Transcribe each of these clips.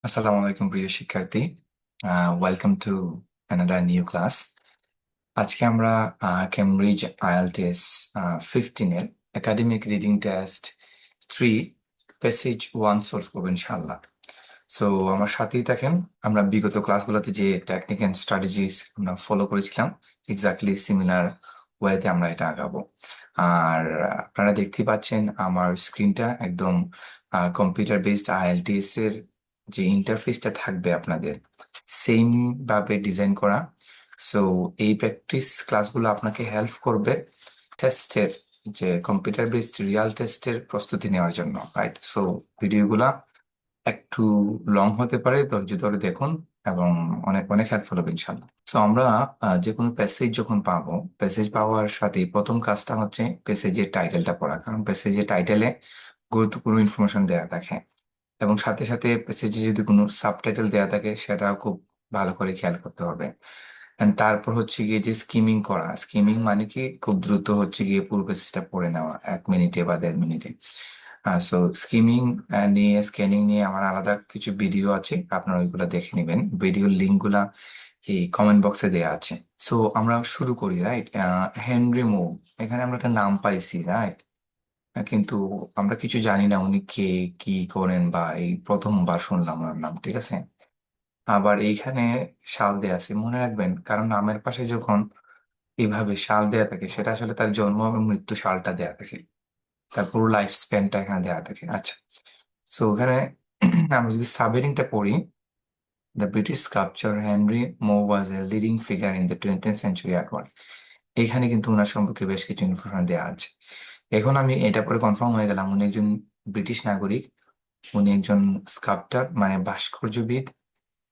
আসসালামু আলাইকুম প্রিয় শিক্ষার্থী। Welcome to another new class. আজকে আমরা কেমব্রিজ আইএলটিএস 15-এর academic reading test 3 passage 1 solve করবো ইনশাআল্লাহ। সো আমার সাথেই থাকেন। আমরা বিগত ক্লাসগুলোতে যে টেকনিক অ্যান্ড স্ট্র্যাটেজিস আমরা ফলো করেছিলাম, এক্স্যাক্টলি সিমিলার ওয়েতে আমরা এটা আগাবো। আর আপনারা দেখতেই পাচ্ছেন আমার স্ক্রিনটা একদম কম্পিউটার বেসড আইএলটিএস এর যে ইন্টারফেসটা থাকবে আপনাদের সেম ভাবে ডিজাইন করা। সো এই প্র্যাকটিস ক্লাসগুলো আপনাকে হেল্প করবে টেস্টের, যে কম্পিউটার বেসড রিয়াল টেস্টের প্রস্তুতি নেওয়ার জন্য, রাইট? সো ভিডিওগুলা একটু লং হতে পারে, ধৈর্য ধরে দেখুন এবং অনেক অনেক হেল্পফুল হবে ইনশাল্লাহ। সো আমরা যে কোনো প্যাসেজ যখন পাবো, প্যাসেজ পাওয়ার সাথে প্রথম কাজটা হচ্ছে প্যাসেজের টাইটেলটা পড়া, কারণ প্যাসেজের টাইটেলে গুরুত্বপূর্ণ ইনফরমেশন দেওয়া থাকে এবং সাথে সাথে প্যাসেজে যদি কোনো সাবটাইটেল দেওয়া থাকে সেটাও খুব ভালো করে খেয়াল করতে হবে। And তারপর হচ্ছে গিয়ে যে স্কিমিং করা, স্কিমিং মানে কি খুব দ্রুত হচ্ছে গিয়ে পুরো প্যাসেজটা পড়ে নেওয়া 1 মিনিটে বা 1.5 মিনিটে। সো স্কিমিং নিয়ে, স্ক্যানিং নিয়ে আমার আলাদা কিছু ভিডিও আছে, আপনারা ওইগুলো দেখে নেবেন। ভিডিওর লিঙ্কগুলা এই কমেন্ট বক্সে দেওয়া আছে। সো আমরা শুরু করি, রাইট? হেনরি মো, এখানে আমরা একটা নাম পাইছি, রাইট? কিন্তু আমরা কিছু জানি না উনি কে, কি করেন, বা এই প্রথমবার শুনলাম ওনার নাম, ঠিক আছে? আবার এইখানে সাল দেয়া আছে, মনে রাখবেন, কারণ নামের পাশে যখন এইভাবে সাল দেয়া থাকে সেটা আসলে তার জন্ম এবং মৃত্যু সালটা দেয়া থাকে, তার পুরো লাইফ স্প্যানটা এখানে দেয়া থাকে। আচ্ছা, সো ওখানে আমরা যদি সাবহেডিংটা পড়ি, the British sculpture Henry Moore was a leading figure in the 20th century art. এখানে কিন্তু ওনার সম্পর্কে বেশ কিছু ইনফরমেশন দেওয়া আছে। এখন আমি এটা পরে কনফার্ম হয়ে গেলাম উনি একজন ব্রিটিশ নাগরিক, উনি একজন স্কাল্পটার মানে ভাস্কর্যবিদ।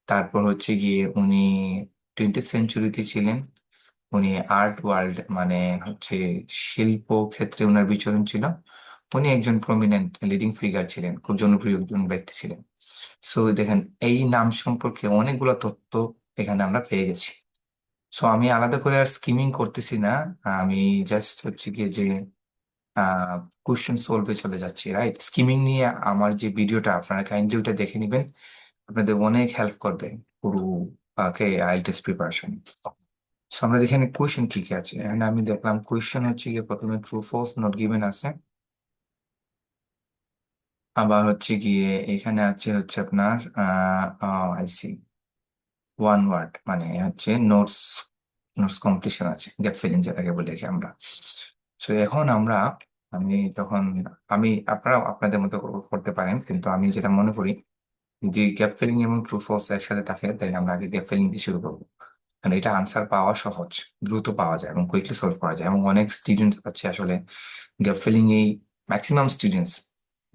তারপর হচ্ছে গিয়ে উনি 20th সেঞ্চুরিতে ছিলেন। উনি আর্ট ওয়ার্ল্ড মানে হচ্ছে শিল্প ক্ষেত্রে ওনার বিচরণ ছিল। উনি একজন প্রমিনেন্ট লিডিং ফিগার ছিলেন, খুব জনপ্রিয় একজন ব্যক্তি ছিলেন। সো দেখেন, এই নাম সম্পর্কে অনেকগুলো তথ্য এখানে আমরা পেয়ে গেছি। সো আমি আলাদা করে আর স্কিমিং করতেছি না, আমি জাস্ট হচ্ছে গিয়ে যে কোশ্চেন সলভে চলে যাচ্ছি, রাইট? স্কিমিং নিয়ে আমার যে ভিডিওটা, আপনারা কাইন্ডলি ওটা দেখে নেবেন, আপনাদের অনেক হেল্প করবে পুরো কে আইএলটিএস প্রিপারেশন। সো আমরা এখানে কোয়েশ্চেন কি কি আছে, এখানে আমি দেখলাম কোয়েশ্চেন হচ্ছে গিয়ে প্রথমে ট্রু ফলস নট গিভেন আছে। আবার হচ্ছে গিয়ে এখানে আছে হচ্ছে আপনার আইসি ওয়ান ওয়ার্ড মানে হচ্ছে নোটস, নোটস কম্পিটিশন আছে, গ্যাপ ফিলিং যেটাকে বলি কি আমরা। তো এখন আমরা, আমি তখন, আমি আপনারা আপনাদের মতো করতে পারেন, কিন্তু আমি যেটা মনে করি যে গ্যাপ ফিলিং এবং ট্রু ফলস একসাথে থাকে, তাই আমরা আগে গ্যাপ ফিলিং দিয়ে শুরু করবো। কারণ এটা আনসার পাওয়া সহজ, দ্রুত পাওয়া যায় এবং কুইকলি সলভ করা যায়, এবং অনেক স্টুডেন্ট আছে আসলে গ্যাপ ফিলিং এই, ম্যাক্সিমাম স্টুডেন্টস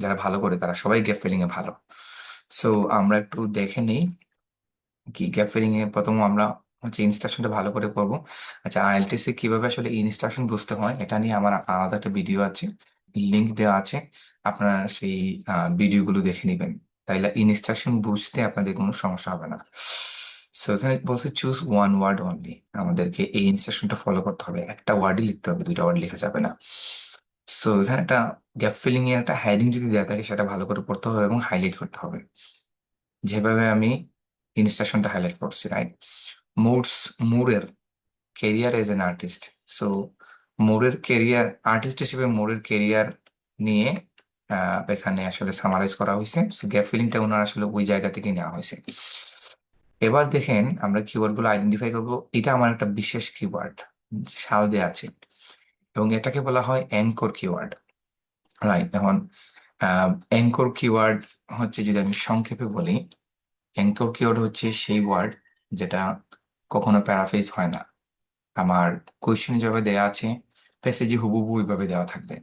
যারা ভালো করে তারা সবাই গ্যাপ ফিলিং এ ভালো। সো আমরা একটু দেখে নিই কি গ্যাপ ফিলিং এ প্রথম আমরা হচ্ছে ইনস্ট্রাকশনটা ভালো করে করব। আচ্ছা, আইএলটিএস এ কিভাবে আসলে ইনস্ট্রাকশন বুঝতে হয় এটা নিয়ে আমার আলাদা একটা ভিডিও আছে, লিংক দেওয়া আছে, আপনারা সেই ভিডিওগুলো দেখে নেবেন, তাইলে ইনস্ট্রাকশন বুঝতে আপনাদের কোনো সমস্যা হবে না। সো এখানে বলছে চুজ ওয়ান ওয়ার্ড অনলি, আমাদেরকে এই ইনস্ট্রাকশনটা ফলো করতে হবে, একটা ওয়ার্ডই লিখতে হবে, 2টা ওয়ার্ড লেখা যাবে না। সো এখানে একটা গ্যাপ ফিলিং এর একটা হেডিং যদি দেওয়া থাকে সেটা ভালো করে পড়তে হবে এবং হাইলাইট করতে হবে, যেভাবে আমি ইনস্ট্রাকশনটা হাইলাইট করছি, রাইট? মুডস, মুরের career as an artist. So মোরের কেরিয়ার, আর্টিস্ট হিসেবে মোরের কেরিয়ার নিয়ে এখানে আসলে সামারাইজ করা হয়েছে। সো গ্যাপ ফিলিংটা ওনার আসলে ওই জায়গা থেকে নেওয়া হয়েছে। এবার দেখেন আমরা কিওয়ার্ড গুলো আইডেন্টিফাই করবো, এটা আমার একটা বিশেষ কিওয়ার্ড, সাল দেয়া আছে, এবং এটাকে বলা হয় অ্যাঙ্কর কিওয়ার্ড, রাইট? এখন অ্যাঙ্কর কিওয়ার্ড হচ্ছে, যদি আমি সংক্ষেপে বলি, অ্যাঙ্কর কিওয়ার্ড হচ্ছে সেই ওয়ার্ড যেটা কখনো প্যারাফ্রেজ হয় না। আমার কোয়েশ্চেন যেভাবে দেওয়া আছে প্যাসেজে হুবহু ওইভাবে দেওয়া থাকবে।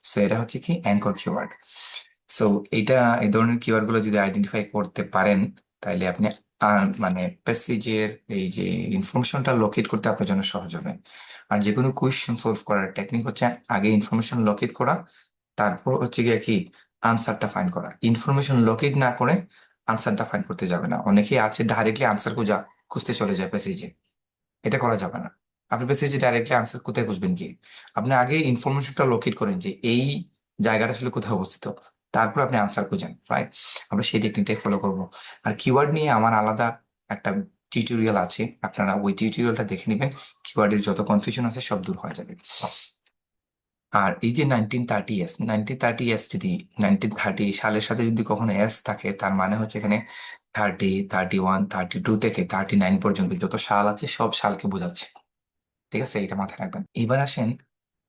সো এটা হচ্ছে কি অ্যাঙ্কর কিওয়ার্ড। সো এটা, এই ধরনের কিওয়ার্ড গুলো যদি আইডেন্টিফাই করতে পারেন তাহলে আপনি মানে প্যাসেজের এই যে ইনফরমেশনটা লোকেট করতে আপনার জন্য সহজ হবে। আর যে কোনো কোয়েশ্চেন সলভ করার টেকনিক হচ্ছে আগে ইনফরমেশন লোকেট করা, তারপর হচ্ছে গিয়ে কি আনসারটা ফাইন্ড করা। ইনফরমেশন লোকেট না করে আনসারটা ফাইন্ড করতে যাবে না, অনেকেই আছে ডাইরেক্টলি আনসার খুঁজতে চলে যায় প্যাসেজে, এটা করা যাবে না। আপনি পেসেজে ডাইরেক্টলি আনসার কোথায় খুঁজবেন কি, আপনি আগে ইনফরমেশনটা লোকেট করেন যে এই জায়গাটা আসলে কোথায় অবস্থিত, তারপর আপনি আনসার খুঁজেন, রাইট? আমরা সেই টেকনিকটাই ফলো করব। আর কিওয়ার্ড নিয়ে আমার আলাদা একটা টিউটোরিয়াল আছে, আপনারা ওই টিউটোরিয়ালটা দেখে নেবেন। কিওয়ার্ডের যত কনফিউশন আছে সব দূর হয়ে যাবে। আর এই যে 1930s, 1930s যদি 1930 সালের সাথে যদি কখনো এস থাকে, তার মানে হচ্ছে এখানে 30, 31, 32 থেকে 39 পর্যন্ত যত সাল আছে সব সালকে বোঝাচ্ছে। ঠিক আছে, এটা মাথায় রাখবেন। এবার আসেন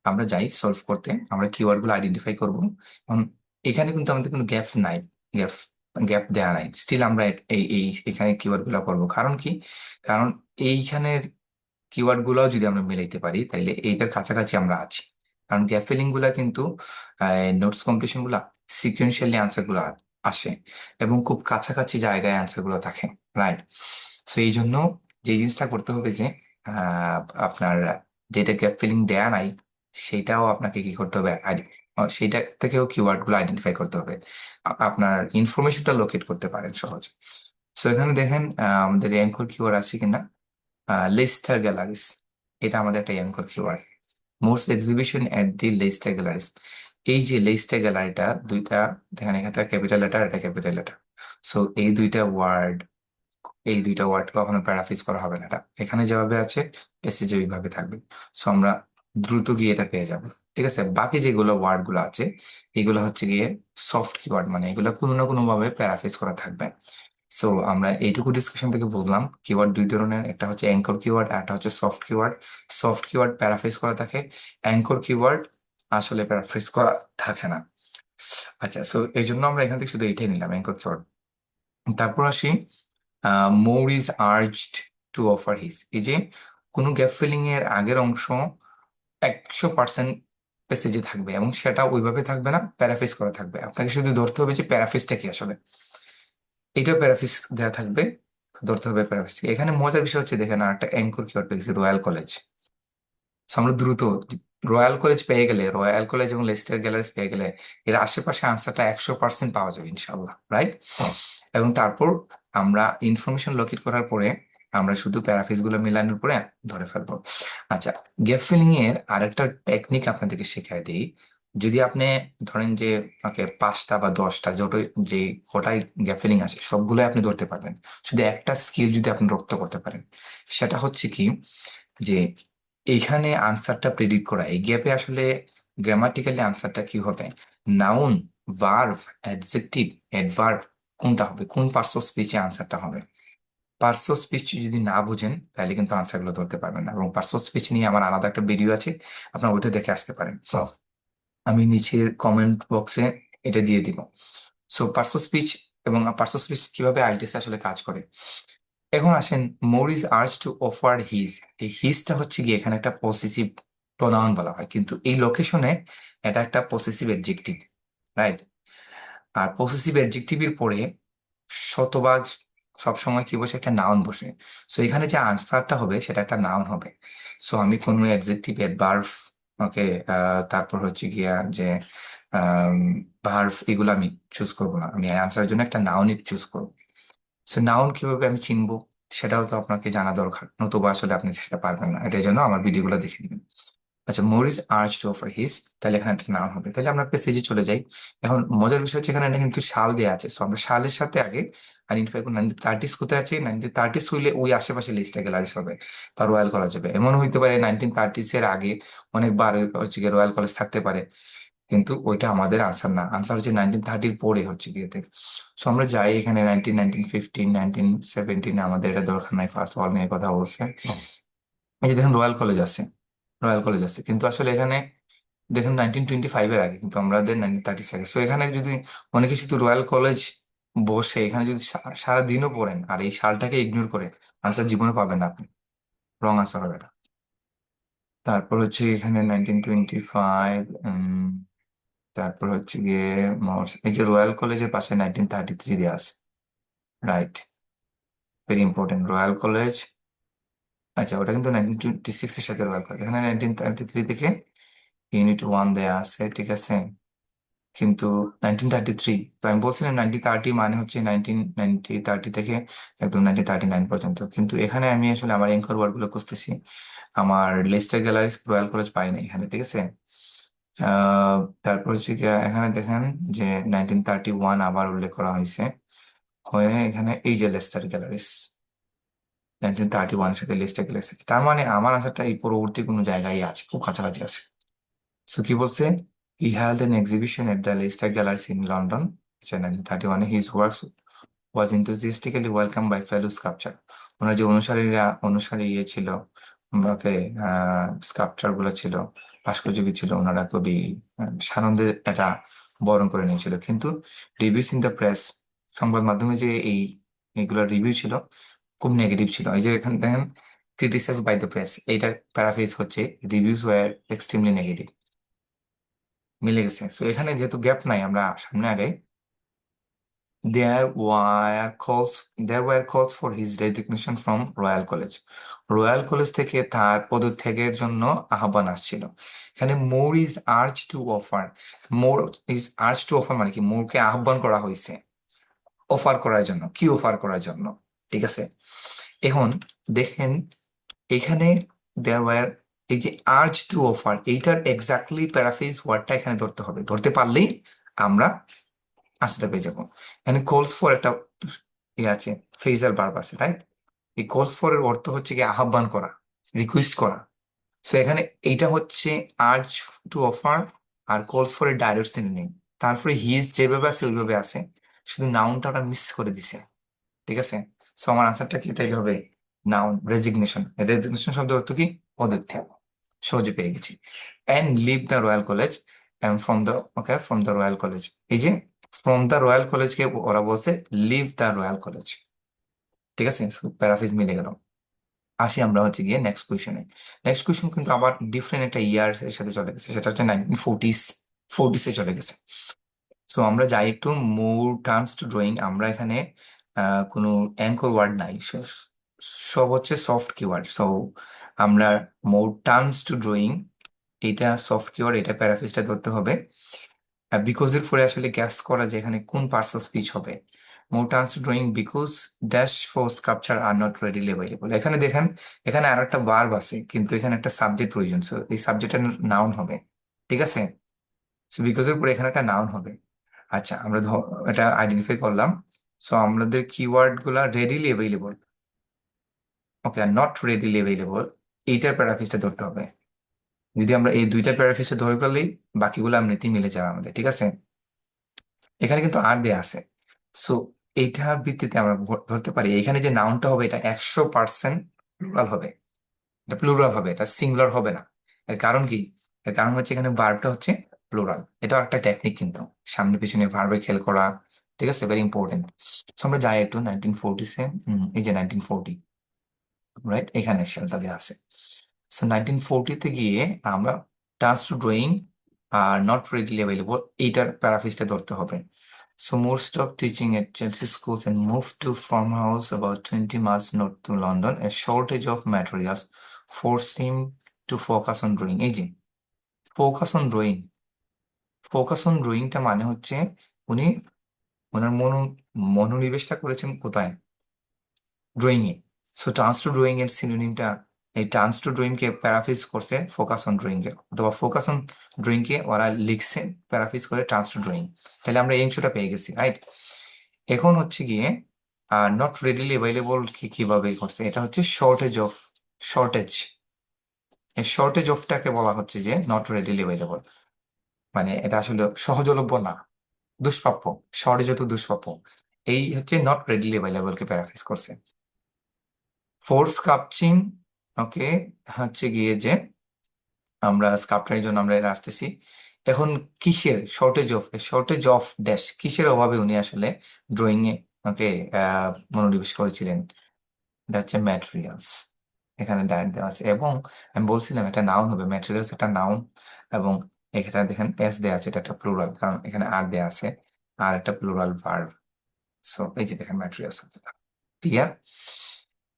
আমরা যাই সলভ করতে, আমরা কিওয়ার্ড গুলো আইডেন্টিফাই করবো। এখন এখানে কিন্তু আমাদের কোনো গ্যাপ নাই, গ্যাপ গ্যাপ দেওয়া নাই। স্টিল আমরা এই এই এখানে কিওয়ার্ড গুলো করবো। কারণ কি? কারণ এইখানের কিওয়ার্ড গুলাও যদি আমরা মিলাইতে পারি তাইলে এইটার কাছাকাছি আমরা আছি। কারণ গ্যাপ ফিলিং গুলা কিন্তু নোটস কম্পিটিশন গুলা সিকুয়েন্সিয়ালি আনসার গুলা আসে এবং খুব কাছাকাছি জায়গায় আনসার গুলো থাকে, রাইট? সো এই জন্য যে জিনিসটা করতে হবে যে আপনার যেটা গ্যাপ ফিলিং দেয়া নাই সেটাও আপনাকে কি করতে হবে, সেইটা থেকেও কিওয়ার্ড গুলো আইডেন্টিফাই করতে হবে। আপনার ইনফরমেশনটা লোকেট করতে পারেন সহজে। সো এখানে দেখেন আমাদের অ্যাঙ্কর কিওয়ার্ড আছে কিনা। লেস্টার গ্যালারিস, এটা আমাদের একটা অ্যাঙ্কর কিওয়ার্ড। মোস্ট এক্সিবিশন এট দি লেস্টার গ্যালারিস, এই যে লেস্টার গ্যালারিটা দুইটা, দেখেন এখানে একটা ক্যাপিটাল লেটার, একটা ক্যাপিটাল লেটার। সো এই দুইটা ওয়ার্ড কখনো প্যারাফ্রেজ করা হবে না, এটা এখানে যেভাবে আছে প্যাসেজে ওইভাবে থাকবে। সো আমরা দ্রুত গিয়ে এটা পেয়ে যাব। ঠিক আছে, বাকি যেগুলো ওয়ার্ড গুলো আছে এগুলো হচ্ছে গিয়ে সফট কিওয়ার্ড, মানে এগুলো কোনো না কোনো ভাবে প্যারাফ্রেজ করা থাকবে। সো আমরা এইটুকু ডিসকাশন থেকে বুঝলাম কিওয়ার্ড দুই ধরনের, একটা হচ্ছে অ্যাঙ্কর কিওয়ার্ড, একটা হচ্ছে soft keyword. Soft keyword paraphrase করা থাকে, অ্যাঙ্কর কিওয়ার্ড আসলে প্যারাফ্রেজ করা থাকে না। আচ্ছা, সো এই জন্য আমরা এখান থেকে শুধু এইটাই নিলাম, অ্যাঙ্কর কিওয়ার্ড। তারপর আসি মোর is urged to offer his, এই যে কোনো গ্যাপ ফিলিং এর আগের অংশ 100% প্যাসেজে থাকবে এবং সেটা ওইভাবে থাকবে না, প্যারাফ্রেজ করা থাকবে। আপনাকে শুধু ধরতে হবে যে প্যারাফ্রেজটা কি আসলে, এটাও প্যারাফ্রেজ দেওয়া থাকবে, ধরতে হবে প্যারাফ্রেজ। এখানে মজার বিষয় হচ্ছে দেখেন আর একটা অ্যাঙ্কর কিওয়ার্ড পেয়েছি, রয়্যাল কলেজ। আমরা দ্রুত রয়্যাল কলেজ পেয়ে গেলে, রয়্যাল কলেজ এবং লেস্টার গ্যালারিস পেয়ে গেলে এর আশেপাশে আনসারটা 100% পাওয়া যাবে ইনশাল্লাহ, রাইট? এবং তারপর আমরা ইনফরমেশন লোকেট করার পরে আমরা শুধু প্যারাফ্রেজ গুলো মিলানোর পরে ধরে ফেলবো। আচ্ছা, গ্যাপ ফিলিং এর আরেকটা টেকনিক আপনাদেরকে শেখায় দিই। যদি আপনি ধরেন যে ওকে 5টা বা 10টা যত যে কটাই গ্যাপ ফিলিং আছে সবগুলো আপনি ধরতে পারবেন, শুধু একটা স্কিল যদি আপনি রপ্ত করতে পারেন, সেটা হচ্ছে কি যে এইখানে আনসারটা প্রেডিক্ট করা, এই গ্যাপে আসলে গ্রামাটিক্যালি আনসারটা কি হবে, নাউন, ভার্ব, অ্যাডজেক্টিভ, অ্যাডভার্ব কোনটা হবে, কোন পার্টস অফ স্পিচে আনসারটা হবে। পার্টস অফ স্পিচ যদি না বুঝেন তাহলে কিন্তু আনসার গুলো ধরতে পারবেন না। এবং পার্টস অফ স্পিচ নিয়ে আমার আলাদা একটা ভিডিও আছে, আপনার ওইটা দেখে আসতে পারেন। আমি নিচের কমেন্ট বক্সে এটা দিয়ে দিব। সো পার্টস অফ স্পিচ এবং পার্টস অফ স্পিচ কিভাবে আইএলটিএস আসলে কাজ করে। এখন আসেন, মোর is urge to offer his, এই হিজটা হচ্ছে কি এখানে একটা পসেসিভ প্রোনাউন বলা হয়, কিন্তু এই লোকেশনে এটা একটা পসেসিভ অ্যাডজেক্টিভ, রাইট? আর পসেসিভ অ্যাডজেক্টিভের পরে শতভাগ সবসময় কি বসে, একটা নাউন বসে। সো এখানে যে আনসারটা হবে সেটা একটা নাউন হবে। সো আমি কোনো অ্যাডজেক্টিভ, অ্যাডভার্ব, ওকে, তারপর হচ্ছে গিয়া যে ভার্ভ, এগুলো আমি চুজ করবো না, আমি আনসারের জন্য একটা নাউনই চুজ করবো। সো নাউন কিভাবে আমি চিনবো সেটাও তো আপনাকে জানা দরকার, নতুবা আসলে আপনি সেটা পারবেন না। এটার জন্য আমার ভিডিওগুলো দেখে নেবেন। আচ্ছা, মোর is urge to offer his, তাহলে এখানে একটা নাউন হবে। তাহলে আমরা পেসেজে চলে যাই। এখন মজার বিষয় হচ্ছে এখানে কিন্তু সাল দেওয়া আছে, সো আমরা সালের সাথে আগে আইডেন্টিফাই করি 1930s কোথায় আছে। 1930s হইলে ওই আশেপাশে লিস্টটা গ্যালারিস হবে বা রয়্যাল কলেজ হবে। এমন হইতে পারে 1930s এর আগে অনেকবার হচ্ছে গিয়ে রয়্যাল কলেজ থাকতে পারে, কিন্তু ওইটা আমাদের আনসার না। আনসার হচ্ছে 1930 পরে হচ্ছে গিয়েতে। সো আমরা যাই এখানে 1915, 1917, আমাদের এটা দরকার নাই, ফার্স্ট ওয়ার্ল্ড নিয়ে কথা বলছে। এই যে দেখেন রয়্যাল কলেজ আছে, রয়্যাল কলেজ আছে, কিন্তু আসলে এখানে দেখেন 1925 এর আগে, কিন্তু আমাদের 1930 আগে। সো এখানে যদি অনেকে শুধু রয়্যাল কলেজ বসে এখানে যদি সারা দিনও পড়েন আর এই সালটাকে ইগনোর করে, আনসার জীবনে পাবেন না আপনি, রং আনসার হবে এটা। তারপর হচ্ছে এখানে 1925, তারপর হচ্ছে গিয়ে এই যে রয়্যাল কলেজের পাশে 1933 দেওয়া আছে, right? Very important, royal college. আচ্ছা, ওটা কিন্তু 1926 এর সাথে রয়্যাল কলেজ, এখানে 1933 থেকে ইউনিট 1 দেয়া আছে, ঠিক আছে? কিন্তু 1933, তো আমি বলছিলাম 1930 মানে হচ্ছে 1930 থেকে একদম 1939 পর্যন্ত। কিন্তু এখানে আমি আসলে আমার এনকোর ওয়ার্ড গুলো খুঁজতেছি, আমার লেস্টার গ্যালারিস রয়্যাল কলেজ পাই না এখানে, ঠিক আছে? তারপর হচ্ছে কি এখানে দেখেন যে 1931 আবার উল্লেখ করা হয়েছে, হয়ে এখানে এই যে লেস্টার গ্যালারিস 1931 এর সাথে লেস্টার গ্যালারিস, তার মানে আমার আনসারটা এই পরবর্তী কোনো জায়গায় আছে, খুব কাছাকাছি আছে। সো কি বলছে, he held an exhibition at the Leicester Galleries in London 1931, his works was enthusiastically welcomed by fellow sculptor। ওনার যে অনুসারী ইয়ে ছিল, বাকে স্কাল্পচার গুলো ছিল, ভাস্কর্যবিদ ছিল, ওনারা খুবই সানন্দে এটা বরণ করে নিয়েছিল। কিন্তু রিভিউস ইন দ্য প্রেস, সংবাদ মাধ্যমে যে এইগুলোর রিভিউ ছিল খুব নেগেটিভ ছিল। এই যে এখানে দেখেন ক্রিটিসাইজ বাই দ্য প্রেস, এইটা প্যারাফ্রেজ হচ্ছে রিভিউস ওয়ার এক্সট্রিমলি নেগেটিভ। মিলে গেছে। সো এখানে যেহেতু গ্যাপ নাই, আমরা সামনে আগাই। There were calls for his resignation from royal college. Royal college থেকে তার পদত্যাগের জন্য আহ্বান আসছিল। এখানে মোর is urge to offer, more is urge to offer মানে কি, মোরকে আহ্বান করা হয়েছে অফার করার জন্য, কি অফার করার জন্য, ঠিক আছে। এখন দেখেন এখানে দেয়ার ওয়ার, এই যে আর্জ টু অফার, এইটার এক্স্যাক্টলি প্যারাফ্রেজ ওয়ার্ডটা এখানে ধরতে হবে, ধরতে পারলেই আমরা আনসারটা পেয়ে যাবো। এখানে কলস ফর একটা ইয়ে আছে, ফ্রেজাল ভার্ব আছে, রাইট। এই কলস ফর এর অর্থ হচ্ছে কি আহ্বান করা, রিকোয়েস্ট করা। সো এখানে এইটা হচ্ছে আর্জ টু অফার, আর কলস ফর এর ডাইরেক্ট সিনোনিম। তারপরে হিজ যেভাবে আছে ওইভাবে আছে, শুধু নাউনটা ওটা মিস করে দিছে, ঠিক আছে। সো আমার আনসারটা কি তাইলে হবে নাউন রেজিগনেশন। রেজিগনেশন শব্দের অর্থ কি, পদত্যাগ। সহজে পেয়ে গেছি। And leave the royal college, from the, okay, from the royal college, এই যে ফ্রম দ্য রয়্যাল কলেজকে ওরা বলছে লিভ দ্য রয়্যাল কলেজ, ঠিক আছে। প্যারাফিজ মিলে গেল। আসি আমরা হচ্ছে গিয়ে নেক্সট কোয়েশনে। নেক্সট কোয়েশন কিন্তু আবার ডিফারেন্ট একটা ইয়ার এর সাথে চলে গেছে, সেটা হচ্ছে 1940s চলে গেছে। সো আমরা যাই একটু মোর টার্মস টু ড্রয়িং। আমরা এখানে কোনো অ্যাঙ্কর ওয়ার্ড নাই, সব হচ্ছে সফট কিওয়ার্ড। সো আমরা মোর টার্মস টু ড্রয়িং, এটা সফট কিওয়ার্ড, এটা প্যারাফ্রেজটা ধরতে হবে। বিকজ এর পরে আসলে গ্যাস করা যে এখানে কোন পার্টস অফ স্পিচ হবে। Moore turns to drawing because dash for sculpture are not readily available. এখানে দেখেন এখানে আর একটা ভার্ব আছে, কিন্তু এখানে একটা সাবজেক্ট প্রয়োজন। সো এই সাবজেক্টের নাউন হবে, ঠিক আছে। সো বিকজ এর পরে এখানে একটা নাউন হবে। আচ্ছা, আমরা এটা আইডেন্টিফাই করলাম। সো আমাদের কিওয়ার্ড গুলা readily available, okay, R not readily available, এইটার প্যারাফ্রেজটা ধরতে হবে। যদি আমরা এই দুইটা প্যারাফ্রেজটা ধরে ফেললেই বাকিগুলো এমনিতেই মিলে যাবে আমাদের, ঠিক আছে। এখানে কিন্তু আর দেয়া আছে। সো এইটার ভিত্তিতে আমরা ধরতে পারি এখানে যে নাউনটা হবে এটা 100% প্লুরাল হবে, এটা প্লুরাল হবে, এটা সিঙ্গুলার হবে না। এর কারণ কি, এর কারণ হচ্ছে এখানে ভার্বটা হচ্ছে প্লুরাল। এটাও একটা টেকনিক কিন্তু, সামনে পিছনে ভার্বের খেয়াল করা, ঠিক আছে, ভেরি ইম্পর্টেন্ট। আমরা যাই একটু 1940-এ। এই যে 1940, রাইট, এখানে সেলটা দেওয়া আছে। সো 1940-তে গিয়ে আমরা task to drawing are not readily available, এইটার প্যারাফ্রেজটা ধরতে হবে। So Moore stopped teaching at Chelsea schools and moved to farmhouse about 20 miles north to London. A shortage of materials forced him to focus on drawing. এই যে focus on drawing, focus on ড্রয়িংটা মানে হচ্ছে উনি ওনার মনোনিবেশটা করেছেন কোথায়, drawing এ। So turns two drawing এর সিনোনিমটা, এই টার্নস টু ড্রয়িং কে প্যারাফ্রেজ করছে ফোকাস অন ড্রয়িং কে, অথবা ফোকাস অন ড্রয়িং কে ওরা লিখছে প্যারাফ্রেজ করে টার্নস টু ড্রয়িং। তাহলে আমরা এই অংশটা পেয়ে গেছি, রাইট। এখন হচ্ছে গিয়ে নট রেডিলি অ্যাভেলেবল কিভাবে করছে, এটা হচ্ছে শর্টেজ। এই শর্টেজ অফটাকে বলা হচ্ছে যে নট রেডিলি অ্যাভেলেবল, মানে এটা আসলে সহজলভ্য না, দুষ্প্রাপ্য। শর্টেজ তো দুষ্প্রাপ্য, এই হচ্ছে not readily available K paraphrase করছে। ফোর্স কাপচিং, ওকে, হচ্ছে গিয়ে যে আমরা স্কাল্পচারের জন্য আমরা এটা আসতেছি। এখন কিসের শর্টেজ অফ ড্যাশ, কিসের অভাবে উনি আসলে ড্রয়িং এ ওকে মনোনিবেশ করেছিলেন, এটা হচ্ছে ম্যাটেরিয়ালস। এখানে ডাইরেক্ট দেওয়া আছে, এবং আমি বলছিলাম এটা নাউন হবে, ম্যাটেরিয়ালস একটা নাউন, এবং এখানে দেখেন এস দেওয়া আছে, এটা একটা প্লুরাল, কারণ এখানে আর দেওয়া আছে, আর একটা প্লুরাল ভার্ব। সো এই যে দেখেন ম্যাটেরিয়ালস, ক্লিয়ার।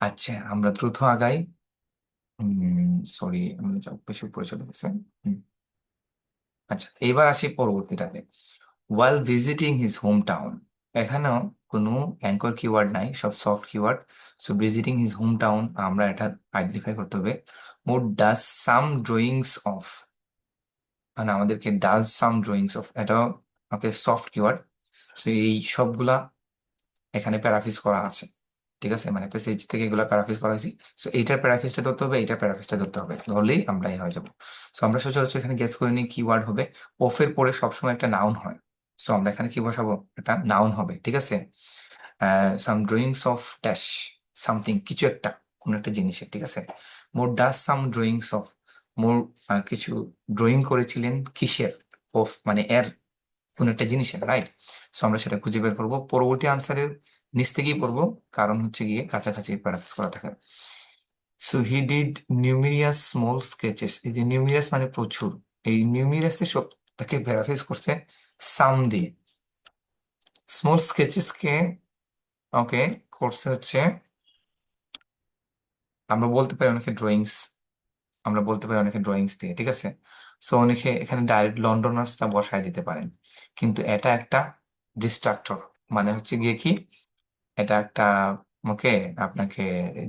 আচ্ছা, আমরা দ্রুত আগাই। সরি, আমি বেশি উপরে চলে গেছে। হুম, আচ্ছা, এবার আসি পরবর্তীটাতে। ওয়াইল ভিজিটিং হিজ হোম টাউন, এখানেও কোনো অ্যাঙ্কর কিওয়ার্ড নাই, সব soft keyword. So visiting his home town আমরা এটা আইডেন্টিফাই করতে হবে। মোর ডাজ সাম ড্রয়িংস অফ, মানে আমাদেরকে ডাজ সাম ড্রয়িংস অফ, এটাও ওকে সফট কিওয়ার্ড। সো এই সবগুলা এখানে প্যারাফ্রেজ করা আছে, ঠিক আছে, মানে পেসেজ থেকে এগুলো প্যারাফ্রেজ করা হয়েছে। সো এইটার প্যারাফ্রেজটা ধরতে হবে, এইটার প্যারাফ্রেজটা ধরতে হবে, ধরলেই আমরা এই হয়ে যাবো। সো আমরা সচরাচর এখানে গেস করে নিই কি ওয়ার্ড হবে। অফের পরে সবসময় একটা নাউন হয়। সো আমরা এখানে কি বসাবো, একটা নাউন হবে, ঠিক আছে। সাম ড্রয়িংস অফ ড্যাশ সামথিং, কিছু একটা, কোন একটা জিনিসের, ঠিক আছে। মোর ডাজ সাম ড্রয়িংস অফ, মোর কিছু ড্রয়িং করেছিলেন কিসের, অফ মানে এর, কোন একটা জিনিসের, রাইট। সো আমরা সেটা খুঁজে বের করবো, পরবর্তী আনসারের নিচ থেকেই পড়বো, কারণ হচ্ছে গিয়ে কাছাকাছি প্যারাফ্রেজ করা থাকে। So he did numerous small sketches, এই যে নিউমিরিয়াস মানে প্রচুর, এই নিউমিরিয়াসের সবটাকে প্যারাফ্রেজ করছে সাম দিয়ে। স্মল স্কেচেস কে ওকে করছে হচ্ছে, আমরা বলতে পারি অনেকে ড্রয়িংস, আমরা বলতে পারি অনেকে ড্রয়িংস দিয়ে, ঠিক আছে। সো অনেকে এখানে ডাইরেক্ট লন্ডনার্সটা বসায় দিতে পারেন, কিন্তু এটা একটা ডিস্ট্রাক্টর, মানে হচ্ছে গিয়ে কি, এটা একটা, ওকে, আপনাকে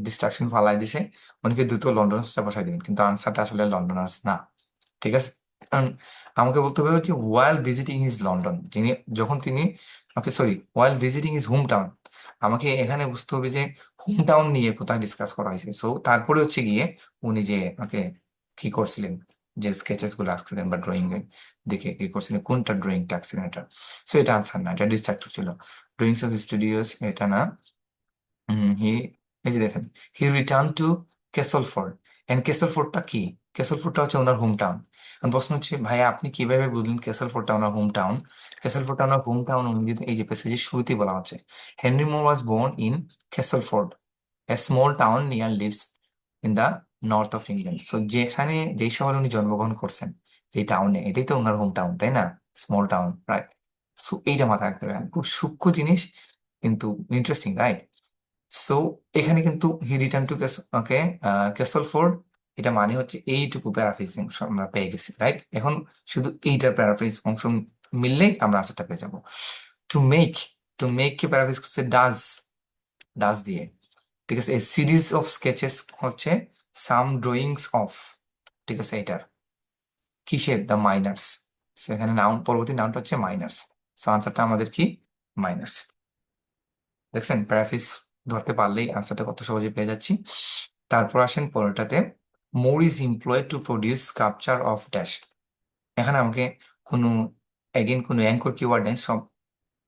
ডিস্ট্রাকশন ফালাই দিছে। অনেকে দ্রুত লন্ডনার্সটা বসাই দিবেন, কিন্তু আনসারটা আসলে লন্ডনার্স না, ঠিক আছে। কারণ আমাকে বলতে হবে যে ওয়াইল ভিজিটিং হিজ লন্ডন, যিনি, যখন তিনি, ওকে সরি, ওয়াইল ভিজিটিং হিজ হোম টাউন, আমাকে এখানে বুঝতে হবে যে হোম টাউন নিয়ে কোথায় ডিসকাস করা হয়েছে। সো তারপরে হচ্ছে গিয়ে উনি যে ওকে কি করছিলেন, যে স্কেচেস গুলো আঁকছিলেন বা ড্রয়িং দেখে কি করছিলেন, কোনটা ড্রয়িংটা আঁকছিলেন, এটা। সো এটা আনসার না, এটা ডিস্ট্রাক্টর ছিল। ড্রয়িংস অফ স্টুডিওস, এটা না। হি, এই যে দেখেন, হি রিটার্ন টু কেসলফোর্ড, এন্ড কেসলফোর্ডটা কি, কেসলফোর্ডটা হচ্ছে ওনার হোম টাউন। প্রশ্ন হচ্ছে ভাইয়া আপনি কিভাবে বুঝলেন কেসলফোর্ডটা ওনার হোম টাউন। কেসলফোর্ডটা ওনার হোম টাউন, উনি যদি, এই যে প্যাসেজের শুরুতেই বলা হচ্ছে, Henry Moore was born in Castleford, a small town near Leeds in the north of England. So যেখানে, যেই শহরে উনি জন্মগ্রহণ করছেন, যে টাউনে, এটাই তো ওনার হোম টাউন, তাই না, স্মল টাউন, রাইট। সো এইটা মাথায় রাখতে হবে, খুব সূক্ষ্ম জিনিস, কিন্তু ইন্টারেস্টিং, রাইট। সো এখানে কিন্তু হি রিটার্ন টু ওকে ক্যাসলফোর্ড, এটা মানে হচ্ছে এইটুকু প্যারাফ্রেজ অংশ আমরা পেয়ে গেছি, রাইট। এখন শুধু এইটার প্যারাফ্রেজ অংশ মিললেই আমরা আনসারটা পেয়ে যাবো। To make, to make K paraphrase করছে ডাজ, ডাজ দিয়ে, ঠিক আছে। এই সিরিজ অফ স্কেচেস হচ্ছে সাম ড্রয়িংস অফ, ঠিক আছে, এটার কিসের, দ্য মাইনার্স। সেখানে নাউন, পরবর্তী নাউনটা হচ্ছে মাইনার্স। সো আনসারটা আমাদের কি, মাইনার্স। দেখছেন প্যারাফ্রেজ ধরতে পারলেই আনসারটা কত সহজে পেয়ে যাচ্ছি। তারপর আসেন পরেরটাতে, Moore is employed to produce sculpture of dash. এখানে আমাকে কোনো, এগেন কোনো অ্যাঙ্কর কিওয়ার্ড নেই, সব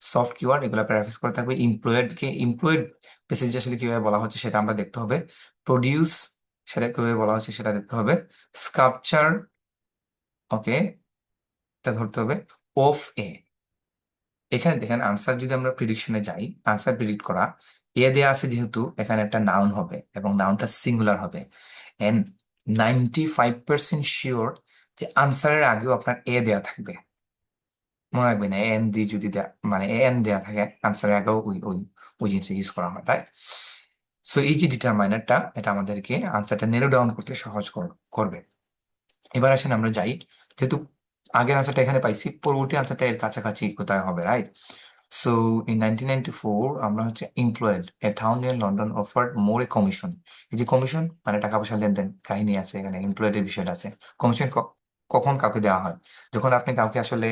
সফট কিওয়ার্ড, এগুলো প্যারাফ্রেজ করে থাকবে। এমপ্লয়েড কে, এমপ্লয়েড প্যাসেজ আসলে কিভাবে বলা হচ্ছে সেটা আমরা দেখতে হবে। প্রডিউস, সেটা কিভাবে বলা হচ্ছে সেটা দেখতে হবে। স্কাল্পচার, ওকে, এটা ধরতে হবে। অফ এ, এখানে দেখেন আনসার যদি আমরা প্রিডিকশনে যাই, আনসার প্রিডিক্ট করা, এ দেয়া আছে যেহেতু এখানে একটা নাউন হবে এবং নাউনটা সিঙ্গুলার হবে, এন্ড 95% শিওর যে আনসারের আগেও আপনার এ দেয়া থাকবে। মনে রাখবেন এন দি যদি মানে এন দেয়া থাকে, আনসারের আগেও ওই ওই ওই জিনিসটা ইউজ করা হয়, রাইট। সো এই যে ডিটারমাইনারটা, এটা আমাদেরকে আনসারটা নেরো ডাউন করতে সহজ করবে। এবার আসেন আমরা যাই, যেহেতু আগের আনসারটা এখানে পাইছি, পরবর্তী আনসারটা এর কাছাকাছি কোথায় হবে, রাইট। সো ইন 1994 আমরা হচ্ছে employed a town near London offered more A commission. এই যে কমিশন মানে টাকা পয়সা লেনদেন কাহিনী আছে এখানে, এমপ্লয়েড এর বিষয়টা আছে। কমিশন কখন কাউকে দেওয়া হয়, যখন আপনি কাউকে আসলে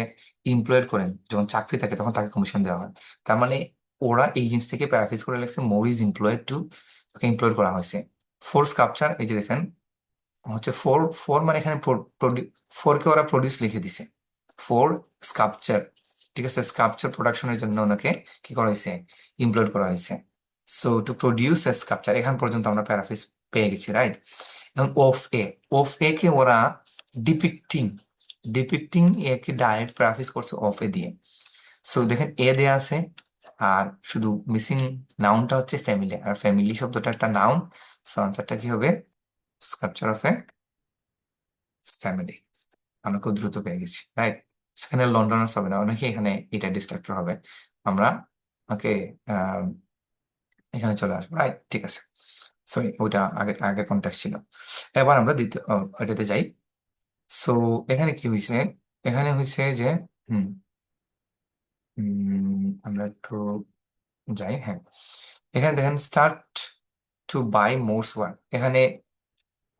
এমপ্লয়েড করেন, যখন চাকরি থাকে তখন তাকে কমিশন দেওয়া হয়। তার মানে ওরা এই জিনিস থেকে প্যারাফ্রেজ করে লেগেছে, more is employed to, okay employed করা হয়েছে। ফোর্স কাপচার, এই যে দেখেন হচ্ছে ফোর, ফোর মানে এখানে ফোর কে ওরা প্রডিউস লিখে দিছে, ফোর স্কাল্পচার, ঠিক আছে, স্কাল্পচার প্রোডাকশনের জন্য ওনাকে কি করা হয়েছে, এমপ্লয়েড করা হয়েছে। So to produce A sculpture, এখান পর্যন্ত আমরা প্যারাফ্রেজ পেয়ে গেছি, রাইট। এখন অফ এ, অফ এ কে ওরা ডিপিক্টিং, ডিপিক্টিং এ কে ডাইরেক্ট প্যারাফ্রেজ করছে অফ এ দিয়ে। সো দেখেন এ দেয়া আছে, আর শুধু মিসিং নাউনটা হচ্ছে ফ্যামিলি, আর ফ্যামিলি শব্দটা একটা নাউন। সো আনসারটা কি হবে, স্কাল্পচার অফ এ ফ্যামিলি। আমরা খুব দ্রুত পেয়ে গেছি, রাইট। সেখানে লন্ডনার্স হবে না, অনেকে এখানে এটা ডিস্ট্রাক্টর হবে। আমরা ওকে এখানে চলে আসবো, রাইট, ঠিক আছে। সরি, ওইটা আগের আগের কন্টেক্সট ছিল। এবার আমরা দ্বিতীয় এটাতে যাই। সো এখানে কি হয়েছে, এখানে হয়েছে যে, হুম, আমরা একটু যাই, হ্যাঁ। এখানে দেখেন start to buy Moore's work, এখানে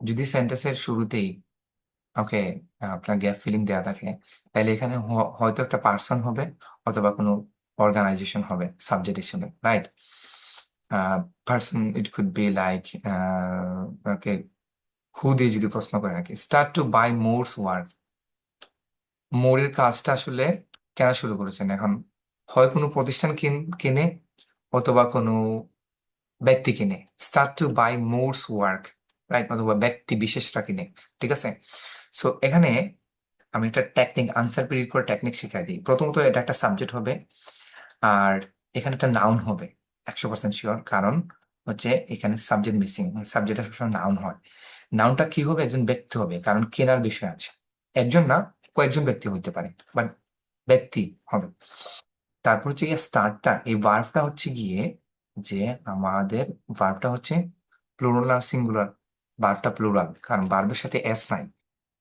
যদি সেন্টেন্সের শুরুতেই ওকে, আপনার গ্যাপ ফিলিং দেওয়া থাকে, তাহলে এখানে হয়তো একটা পার্সন হবে অথবা কোনো অর্গানাইজেশন হবে সাবজেক্ট হিসেবে, right? Person, it could be like, okay, who দিয়ে যদি প্রশ্ন করে আর কি। Start to buy Moore's work, মোরের কাজটা আসলে কেনা শুরু করেছেন। এখন হয় কোনো প্রতিষ্ঠান কিনে অথবা কোনো ব্যক্তি কিনে, start to buy Moore's work, right, অথবা ব্যক্তি বিশেষরা কিনে, ঠিক আছে। সো এখানে আমি একটা টেকনিক, আনসার প্রিডিক্ট করে টেকনিক শিখাই দিই। প্রথমত এটা একটা সাবজেক্ট হবে, আর এখানে একটা নাউন হবে 100% শিওর, কারণ হচ্ছে এখানে সাবজেক্ট মিসিং, সাবজেক্টটা সবসময় নাউন হয়। নাউনটা কি হবে? একজন ব্যক্তি হবে, কারণ কেনার বিষয় আছে। একজন না, কয়েকজন ব্যক্তি হইতে পারে, বাট ব্যক্তি হবে। তারপর হচ্ছে গিয়ে স্টার্টটা, এই ভার্বটা হচ্ছে গিয়ে যে আমাদের ভার্বটা হচ্ছে প্লুরাল আর সিঙ্গুলার। ভার্বটা প্লুরাল, কারণ ভার্বের সাথে এস নাই।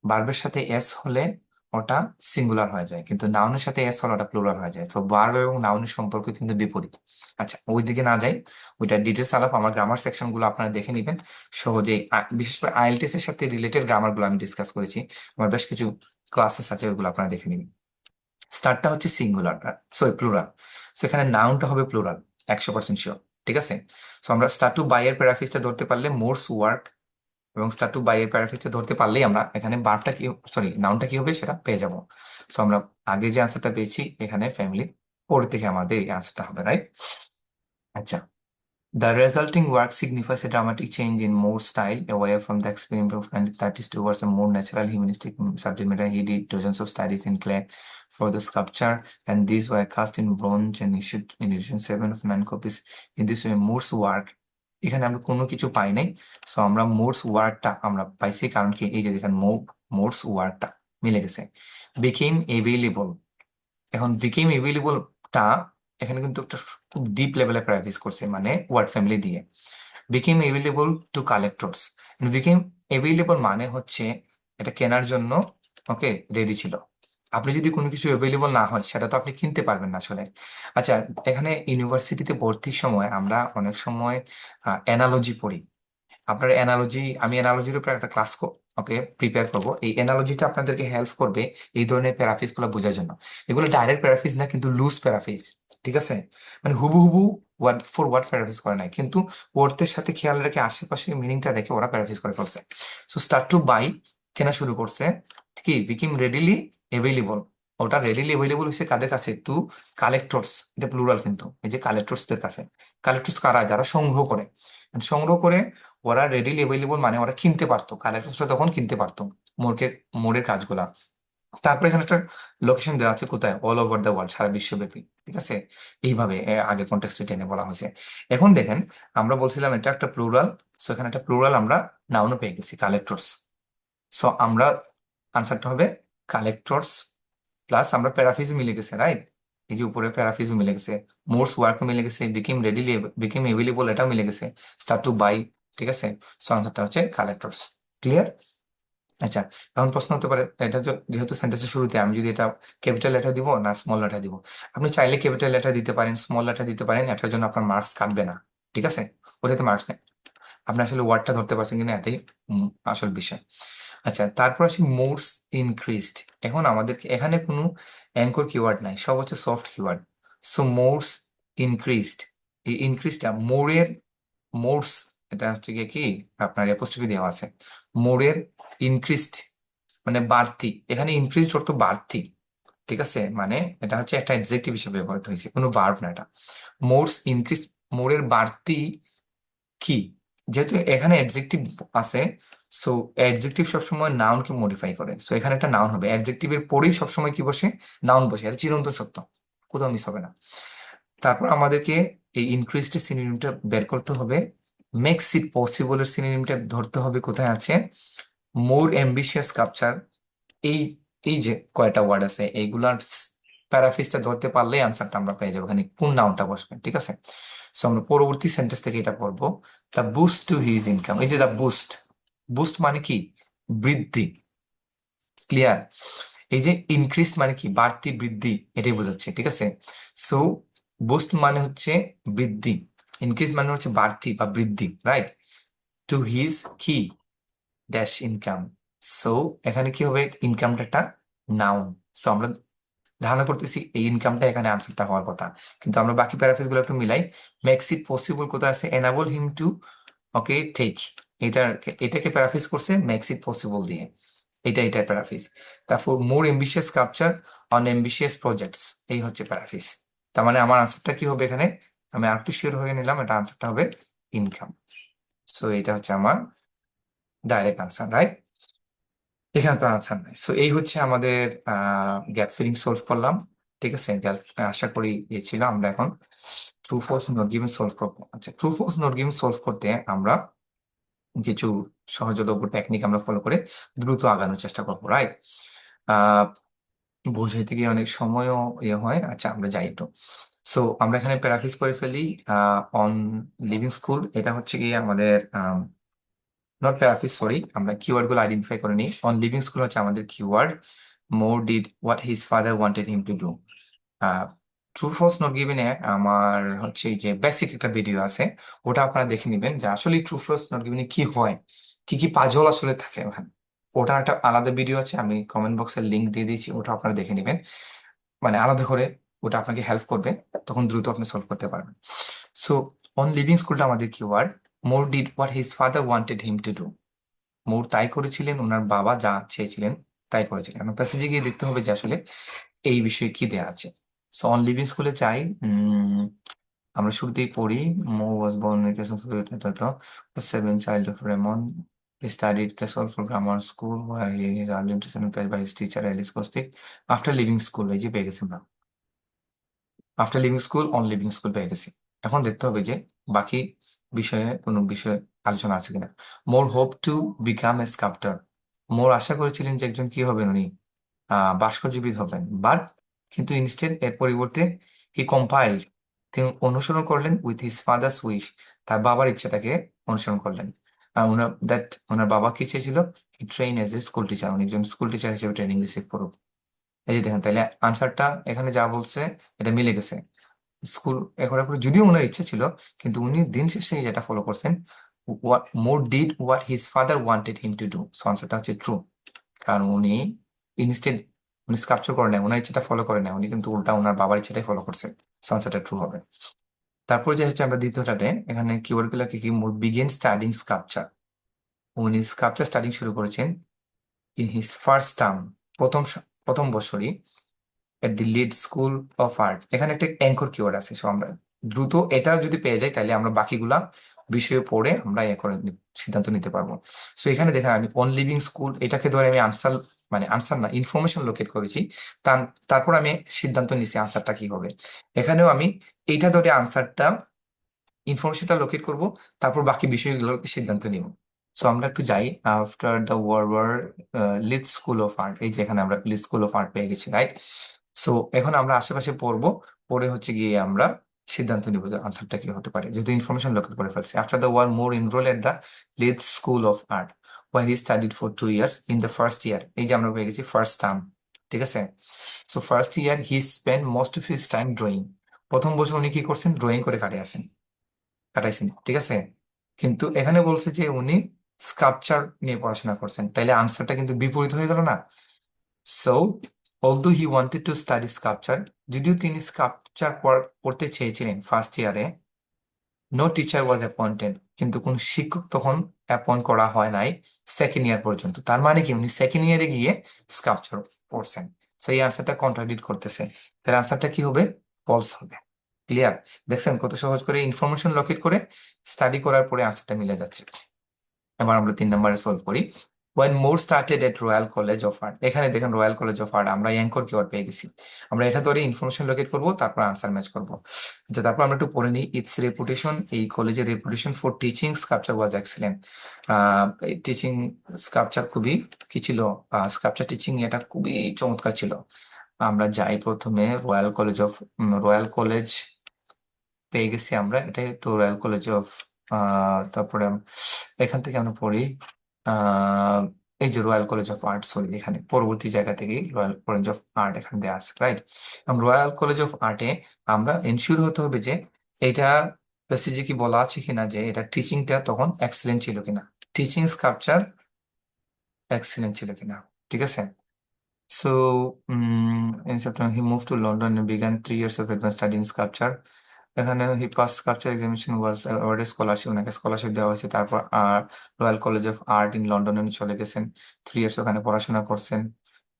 ভার্বের সাথে এস হলে ওটা সিঙ্গুলার হয়ে যায়, কিন্তু নাউনের সাথে এস হলে ওটা প্লুরাল হয়ে যায়। তো ভার্ব এবং নাউনের সম্পর্ক কিন্তু বিপরীত। আচ্ছা, ওইদিকে না যাই, ওইটা ডিটেলস আলাপ আমার গ্রামার সেকশন গুলো আপনারা দেখে নিবেন সহজেই। বিশেষ করে আইএলটিএস এর সাথে রিলেটেড গ্রামার গুলো আমি ডিসকাস করেছি, আমার বেশ কিছু ক্লাসেস আছে, ওইগুলো আপনারা দেখে নিবেন। স্টার্টটা হচ্ছে সিঙ্গুলার, সরি প্লুরাল। সো এখানে নাউনটা হবে প্লুরাল, 100% শিওর, ঠিক আছে। সো আমরা স্টার্ট টু বাই এর প্যারাফ্রেজটা ধরতে পারলে মোরস ওয়ার্ক, এবং স্টার্ট টু বাই এর প্যারাফ্রেজটা ধরতে পারলেই আমরা এখানে ভার্বটা কি, সরি নাউনটা কি হবে সেটা পেয়ে যাব। সো আমরা আগে যে আনসারটা পেয়েছি এখানে ফ্যামিলি, পরে থেকে আমাদের এই আনসারটা হবে, রাইট? আচ্ছা, the resulting work signifies a dramatic change in Moore's style, away from the experiment of 1930s towards a more natural humanistic subject matter. He did dozens of studies in clay for the sculpture, and these were cast in bronze and issued in edition 7 of 9 copies. In this way, Moore's work, এখানে আমরা কোনো কিছু পাই নাই। So আমরা Morse ওয়ার্কটা আমরা পাইছি, কারণ কি এই যে দেখেন মোর্স ওয়ার্কটা মিলে গেছে। became available, এখন বিকেম এভেলেবলটা এখানে কিন্তু একটা খুব ডিপ লেভেলে প্র্যাকটিস করছে, মানে ওয়ার্ড ফ্যামিলি দিয়ে। Became available to collectors, became available মানে হচ্ছে এটা কেনার জন্য, ওকে, রেডি ছিল। আপনি যদি কোনো কিছু অ্যাভেলেবল না হয় সেটা তো আপনি কিনতে পারবেন না আসলে। আচ্ছা, এখানে ইউনিভার্সিটিতে ভর্তির সময় আমরা অনেক সময় অ্যানালজি পড়ি। আপনার অ্যানালজি, আমি অ্যানালজির উপর একটা ক্লাস ওকে প্রিপেয়ার করব। এই অ্যানালজিটা আপনাদেরকে হেল্প করবে এই ধরনের প্যারাফিস গুলো বোঝার জন্য। এগুলো ডাইরেক্ট প্যারাফিস না, কিন্তু লুজ প্যারাফিস, ঠিক আছে। মানে হুবহু ওয়ার্ড ফর ওয়ার্ড প্যারাফিস করে নাই, কিন্তু ওয়ার্ডের সাথে খেয়াল রেখে আশেপাশে মিনিংটা রেখে ওরা প্যারাফিস করে ফেলছে। সো স্টার্ট টু বাই কেনা শুরু করছে, কি বিকিম রেডিলি অ্যাভেলেবল, ওটা রেডিলি অ্যাভেলেবল হয়েছে কাদের কাছে? টু কালেক্টরস, এটা প্লুরাল কিন্তু, এই যে কালেক্টরসদের কাছে। কালেক্টরস কারা? যারা সংগ্রহ করে। সংগ্রহ করে ওরা রেডিলি অ্যাভেলেবল মানে ওরা কিনতে পারতো, কালেক্টরসরা তখন কিনতে পারতো মোড়ের মোড়ের কাজগুলা। তারপরে এখানে একটা লোকেশন দেওয়া আছে, কোথায়? অল ওভার দ্য ওয়ার্ল্ড, সারা বিশ্বব্যাপী, ঠিক আছে। এইভাবে আগের কন্টেক্সটে টেনে বলা হয়েছে। এখন দেখেন, আমরা বলছিলাম এটা একটা প্লুরাল, সো এখানে একটা প্লুরাল আমরা নাউনও পেয়ে গেছি, কালেক্টরস। সো আমরা আনসারটা হবে কালেক্টরস প্লাস আমরা প্যারাফিজ মিলে গেছে, রাইট? এই যে উপরে প্যারাফিজ মিলে গেছে, মোর্স ওয়ার্ক মিলে গেছে, বিকেম রেডিলি বিকেম এভেলেবল এটাও মিলে গেছে, স্টার্ট টু বাই, ঠিক আছে। সো আনসারটা হচ্ছে কালেক্টরস। ক্লিয়ার? আচ্ছা, এখন প্রশ্ন হতে পারে, এটা যেহেতু সেন্টেন্সের শুরুতে, আমি যদি এটা ক্যাপিটাল লেটার দিব না স্মল লেটার দিব? আপনি চাইলে ক্যাপিটাল লেটার দিতে পারেন, স্মল লেটার দিতে পারেন, এটার জন্য আপনার মার্কস কাটবে না, ঠিক আছে। ওটাতে মার্কস নেই, আপনি আসলে ওয়ার্ডটা ধরতে পারছেন কিনা এটাই আসল বিষয়। আচ্ছা, তারপর আসি মোর্স ইনক্রিজড। এখন আমাদেরকে এখানে কোনো অ্যাঙ্কর কিওয়ার্ড নাই, সব হচ্ছে soft keyword. So Morse increased, এই ইনক্রিজটা মোরের, মোর্স এটা হচ্ছে গিয়ে কি আপনার অ্যাপোস্ট্রফি দেওয়া আছে, মোরের ইনক্রিজড মানে বাড়তি। এখানে ইনক্রিজড অর্থ বাড়তি, ঠিক আছে। মানে এটা হচ্ছে একটা অ্যাডজেক্টিভ হিসেবে ব্যবহৃত হয়েছে, কোনো ভার্ব না এটা। মোর্স ইনক্রিজড, মোরের বাড়তি কি, যেহেতু এখানে অ্যাডজেক্টিভ আছে, সো অ্যাডজেক্টিভ সবসময় নাউনকে মডিফাই করে। সো এখানে একটা নাউন হবে, অ্যাডজেক্টিভের পরেই সবসময় কি বসে? নাউন বসে, এটা চিরন্তন সত্য, কোথাও মিস হবে না। তারপর আমাদেরকে এই ইনক্রিজড সিনোনিমটা বের করতে হবে, মেক্স ইট পসিবল এর সিনোনিমটা ধরতে হবে, কোথায় আছে? মোর অ্যাম্বিশিয়াস কাপচার। এই এই যে কয়টা ওয়ার্ড আছে এইগুলার প্যারাফিসটা ধরতে পারলেই আনসারটা আমরা পেয়ে যাবো, এখানে কোন নাউনটা বসবে, ঠিক আছে। সো আমরা পরবর্তী সেন্টেন্স থেকে এটা পড়বো, the boost to his income. এই যে দ্য বুস্ট, বুস্ট মানে কি? বৃদ্ধি, ক্লিয়ার? এই যে ইনক্রিজ মানে কি? বাড়তি, বৃদ্ধি, এটাই বোঝাচ্ছে, ঠিক আছে। সো বুস্ট মানে হচ্ছে বৃদ্ধি, ইনক্রিজ মানে হচ্ছে বাড়তি বা বৃদ্ধি, রাইট? টু হিজ কি ড্যাশ ইনকাম, সো এখানে কি হবে, ইনকামটা একটা নাউন। সো আমরা ধারণা করতেছি এই ইনকামটা এখানে আনসারটা হওয়ার কথা, কিন্তু আমরা বাকি প্যারাফ্রেজ গুলো একটু মিলাই। মেক্স ইট পসিবল কোথায় আছে, enable him to, okay take, এটা এটাকে প্যারাফ্রেজ করছে মেক্স ইট পসিবল দিয়ে, এটা প্যারাফ্রেজ। তারপর মোর এম্বিশিয়াস কাপচার অন এম্বিশিয়াস প্রজেক্টস, এই হচ্ছে প্যারাফ্রেজ। তার মানে আমার আনসারটা কি হবে এখানে, আমি আর একটু শিওর হয়ে নিলাম, এটা আনসারটা হবে ইনকাম। সো এটা হচ্ছে আমার ডাইরেক্ট আনসার, রাইট? এখানে তো আনসার নাই। সো এই হচ্ছে আমাদের গ্যাপ ফিলিং সলভ করলাম। ঠিক আছে, গ্যাপ, আশা করি এই ছিল। আমরা এখন true false not given solve করবো। আচ্ছা, true false not given solve করতে আমরা কিছু সহজলভ্য টেকনিক আমরা ফলো করে দ্রুত আগানোর চেষ্টা করবো, রাইট? আহ বোঝাইতে গিয়ে অনেক সময়ও ইয়ে হয়। আচ্ছা, আমরা যাই তো। সো আমরা এখানে প্যারাফ্রেজ করে ফেলি। অন লিভিং স্কুল, এটা হচ্ছে গিয়ে আমাদের নট প্যারাফ্রেজ, সরি, আমরা কিওয়ার্ড গুলো আইডেন্টিফাই করে নিই। অন লিভিং স্কুল হচ্ছে আমাদের keyword. Moore did what his father wanted him to do. True false not given এ আমার হচ্ছে এই যে বেসিক একটা ভিডিও আছে, ওটা আপনারা দেখে নেবেন যে আসলে ট্রু ফলস নট গিভেন কি হয়, কি কি পাজল আসলে থাকে ওখানে। ওটার একটা আলাদা ভিডিও আছে, আমি কমেন্ট বক্সের লিংক দিয়ে দিয়েছি, ওটা আপনারা দেখে নেবেন। মানে আলাদা করে, ওটা আপনাকে হেল্প করবে, তখন দ্রুত আপনি সলভ করতে পারবেন। সো অন লিভিং স্কুলটা আমাদের keyword. Moore did what his father wanted him to do, Moore তাই করেছিলেন, ওনার বাবা যা চেয়েছিলেন তাই করেছিলেন। আমার প্যাসেজে গিয়ে দেখতে হবে যে আসলে এই বিষয়ে কি দেয়া আছে। সো অন লিভিং স্কুলে চাই, আমরা শুরুতেই পড়ি। মো ওয়াজ born in seven child of Raymond. He studied Castleford Grammar School where he is early education encouraged by his teacher Alice Kostik. After leaving school, এই যে পেয়ে গেছি আমরা, after leaving school, on leaving school পেয়ে গেছি। এখন দেখতে হবে যে বাকি বিষয়ে কোনো বিষয়ে আলোচনা আছে কিনা। মোর hope to become a sculptor, মোর আশা করেছিলেন যে একজন কি হবেন উনি, ভাস্কর্যবিদ হবেন। বাট কিন্তু ইনস্টেড, এর পরিবর্তে হি কম্পাইল্ড, তিনি অনুসরণ করলেন উইথ হিজ ফাদার্স উইশ, তার বাবার ইচ্ছাটাকে অনুসরণ করলেন। ওনার বাবা কি চেয়েছিল, he train as a school teacher, উনি একজন স্কুল টিচার হিসেবে ট্রেনিং রিসিভ করুক। এই যে দেখেন, তাহলে আনসারটা এখানে যা বলছে এটা মিলে গেছে। স্কুল এখন করে যদিও ওনার ইচ্ছা ছিল, কিন্তু উনি দিন শেষে যেটা ফলো করছেন, what more did what his father wanted him to do. So আনসারটা হচ্ছে ট্রু, কারণ উনি ইনস্টেড, উনি স্কাল্পচার করে নেয়, ওনার ইচ্ছাটা ফলো করে নেয়, উনি কিন্তু উল্টা ওনার বাবার ইচ্ছাটাই ফলো করছে। সো আনসারটা ট্রু হবে। তারপর যে হচ্ছে আমরা দ্বিতীয়টাতে, এখানে কিওয়ার্ড গুলো কি কি, মোর বিগেন স্টাডিং স্কাল্পচার, উনি স্কাল্পচার স্টাডিং শুরু করেছেন ইন হিজ ফার্স্ট টার্ম, প্রথম বছরই, at the Leeds school of art. এখানে একটা অ্যাঙ্কর কিওয়ার্ড আছে। সো আমরা দ্রুত এটা যদি পেয়ে যাই, তাহলে আমরা বাকিগুলা বিষয়ে পড়ে আমরা সিদ্ধান্ত নিতে পারবো। সো এখানে দেখেন, আমি অন লিভিং স্কুল এটাকে ধরে আমি আনসার, মানে আনসার না, ইনফরমেশন লোকেট করেছি। তারপর আমি সিদ্ধান্ত নিছি আনসারটা কি হবে। এখানেও আমি এইটা ধরে আনসারটা, ইনফরমেশনটা লোকেট করব, তারপর বাকি বিষয়গুলোতে সিদ্ধান্ত নিব। সো আমরা একটু যাই। After the war Leeds school of art, এই যে এখানে আমরা লিড স্কুল অফ আর্ট পেয়ে গেছি, রাইট? সো এখন আমরা আশেপাশে পড়বো, পড়ে হচ্ছে গিয়ে আমরা সিদ্ধান্ত নিব যে আনসারটা কি হতে পারে, যেহেতু ইনফরমেশন লোকেট করে ফেলছি। After the war Moore enrol at the Leeds school of art where he studied for 2 years in the first year, এই যে আমরা পেয়ে গেছি ফার্স্ট টার্ম। ঠিক আছে, so first year he spend most of his time drawing, প্রথম বছর উনি কি করছেন, ড্রয়িং করে কাটাইছেন। ঠিক আছে, কিন্তু এখানে বলছে যে উনি স্কাল্পচার নিয়ে পড়াশোনা করছেন, তাইলে আনসারটা কিন্তু বিপরীত হয়ে গেল না? So although he wanted to study sculpture, যদিও তিনি স্কাল্পচার পড়তে চেয়েছিলেন ফার্স্ট ইয়ারে, নো টিচার ওয়াজ অ্যাপয়েন্টেড, কিন্তু কোন শিক্ষক তখন অ্যাপয়েন্ট করা হয় নাই সেকেন্ড ইয়ার পর্যন্ত। তার মানে কি, উনি সেকেন্ড ইয়ারে গিয়ে স্কাল্পচার পড়ছেন। সো এই আনসারটা কন্ট্রাডিক্ট করতেছে, তাহলে আনসারটা কি হবে, ফলস হবে। ক্লিয়ার? দেখছেন কত সহজ করে ইনফরমেশন লোকেট করে স্টাডি করার পরে আনসারটা মিলে যাচ্ছে। এবার আমরা 3 নম্বরে সলভ করি। When Moore started at royal college of art, এখানে দেখেন রয়্যাল কলেজ অফ আর্ট, আমরা অ্যাঙ্কর কিওয়ার্ড পেয়ে গেছি। আমরা এটা ধরে ইনফরমেশন লোকেট করব, তারপর আনসার ম্যাচ করব। আচ্ছা, তারপর আমরা একটু পড়ে নিই। ইটস রেপুটেশন, এই কলেজের reputation for teaching sculpture was excellent. Teaching sculpture খুবই কি ছিল, স্কাল্পচার টিচিং এটা খুবই চমৎকার ছিল। আমরা যাই প্রথমে রয়্যাল কলেজ পেয়ে গেছি আমরা, এটাই তো রয়্যাল কলেজ অফ, তারপরে এখান থেকে আমরা পড়ি, আহ এই যে royal college of art, sorry, এখানে পরবর্তী জায়গা থেকেই রয়্যাল কলেজ অফ আর্ট এখানে দেওয়া আছে, রাইট? রয়্যাল কলেজ অফ আর্টে আমরা এনশিওর হতে হবে যে এটা প্যাসেজে কি বলা আছে কিনা যে এটা টিচিংটা তখন এক্সেলেন্ট ছিল কিনা। টিচিং স্কাল্পচার এক্সিলেন্ট ছিল কিনা। ঠিক আছে। So in September he moved to London and began 3 years of advanced study in sculpture. এখানে হি pass sculpture examination was awarded scholarship, ওনাকে স্কলারশিপ দেওয়া হয়েছে। তারপর royal college of art in লন্ডনে উনি চলে গেছেন, 3 ইয়ার্স ওখানে পড়াশোনা করছেন,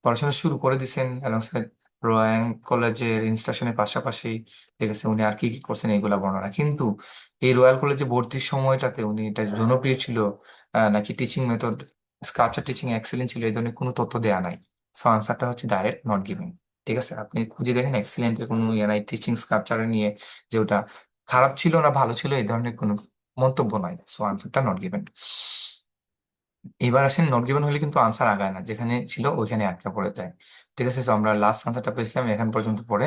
পড়াশোনা শুরু করে দিয়েছেন অ্যালংসাইড রয়্যাল কলেজের ইনস্টিটিউশনের পাশাপাশি। ঠিক আছে, উনি আর কি কি করছেন এগুলা বর্ণনা। কিন্তু এই রয়্যাল কলেজে ভর্তির সময়টাতে উনি এটা জনপ্রিয় ছিল নাকি teaching method sculpture teaching excellent ছিল, এই ধরনের কোনো তথ্য দেওয়া নাই। সো আনসারটা হচ্ছে ডাইরেক্ট নট গিভিং। ঠিক আছে, আপনি খুঁজে দেখেন এক্সিলেন্টের কোনো ইয়ে নাই টিচিং স্ট্রাকচার নিয়ে, যে ওটা খারাপ ছিল না ভালো ছিল এই ধরনের কোনো মন্তব্য নাই। সো আনসারটা নট গিভেন। এবার আসেন, নট গিভেন হলে কিন্তু আনসার আগায় না, যেখানে ছিল ওইখানে আটকা পড়ে যায়। ঠিক আছে, তো আমরা লাস্ট আনসারটা পেয়েছিলাম এখান পর্যন্ত পড়ে।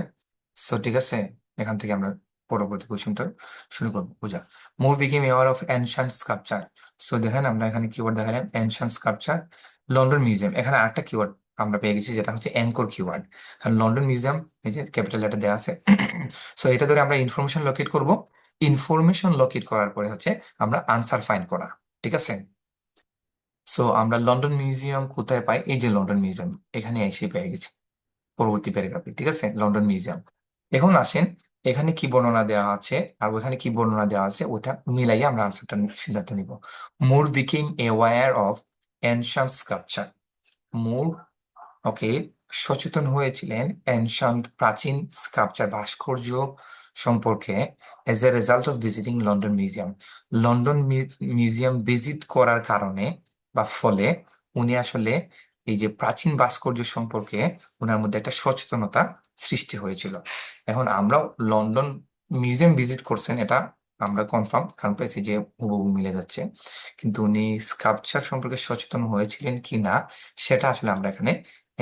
সো ঠিক আছে, এখান থেকে আমরা পরবর্তী কোশ্চেনটা শুরু করবো বোঝা। Moore became aware of ancient sculpture. So দেখেন আমরা এখানে কিওয়ার্ড দেখালাম এনশান্ট স্কাল্পচার, লন্ডন মিউজিয়াম। এখানে আরেকটা কিওয়ার্ড আমরা পেয়ে গেছি যেটা হচ্ছে অ্যাঙ্কর কিওয়ার্ড। কারণ লন্ডন মিউজিয়াম এই যে ক্যাপিটাল লেটার দেওয়া আছে। সো এটা ধরে আমরা ইনফরমেশন লোকেট করব। ইনফরমেশন লোকেট করার পরে হচ্ছে আমরা আনসার ফাইন্ড করা। ঠিক আছে। সো আমরা লন্ডন মিউজিয়াম কোথায় পাই, এই যে লন্ডন মিউজিয়াম এখানে এসে পেয়ে গেছি পরবর্তী প্যারাগ্রাফে। ঠিক আছে, লন্ডন মিউজিয়াম। এখন আসেন, এখানে কি বর্ণনা দেওয়া আছে আর ওখানে কি বর্ণনা দেওয়া আছে ওটা মিলাইয়ে আমরা আনসারটা সিদ্ধান্ত নিব। Moore became aware of ancient sculpture. Moore, okay, সচেতন হয়েছিলেন এনশান্ট প্রাচীন স্কাল্পচার ভাস্কর্য সম্পর্কে as a result of visiting London museum. London museum visit করার কারণে বা ফলে উনি আসলে এই যে প্রাচীন ভাস্কর্য সম্পর্কে ওনার মধ্যে একটা সচেতনতা সৃষ্টি হয়েছিল। এখন আমরা লন্ডন মিউজিয়াম ভিজিট করছেন এটা আমরা কনফার্ম, কারণ পেয়েছি যে হুবহু মিলে যাচ্ছে। কিন্তু উনি স্কাল্পচার সম্পর্কে সচেতন হয়েছিলেন কি না সেটা আসলে আমরা এখানে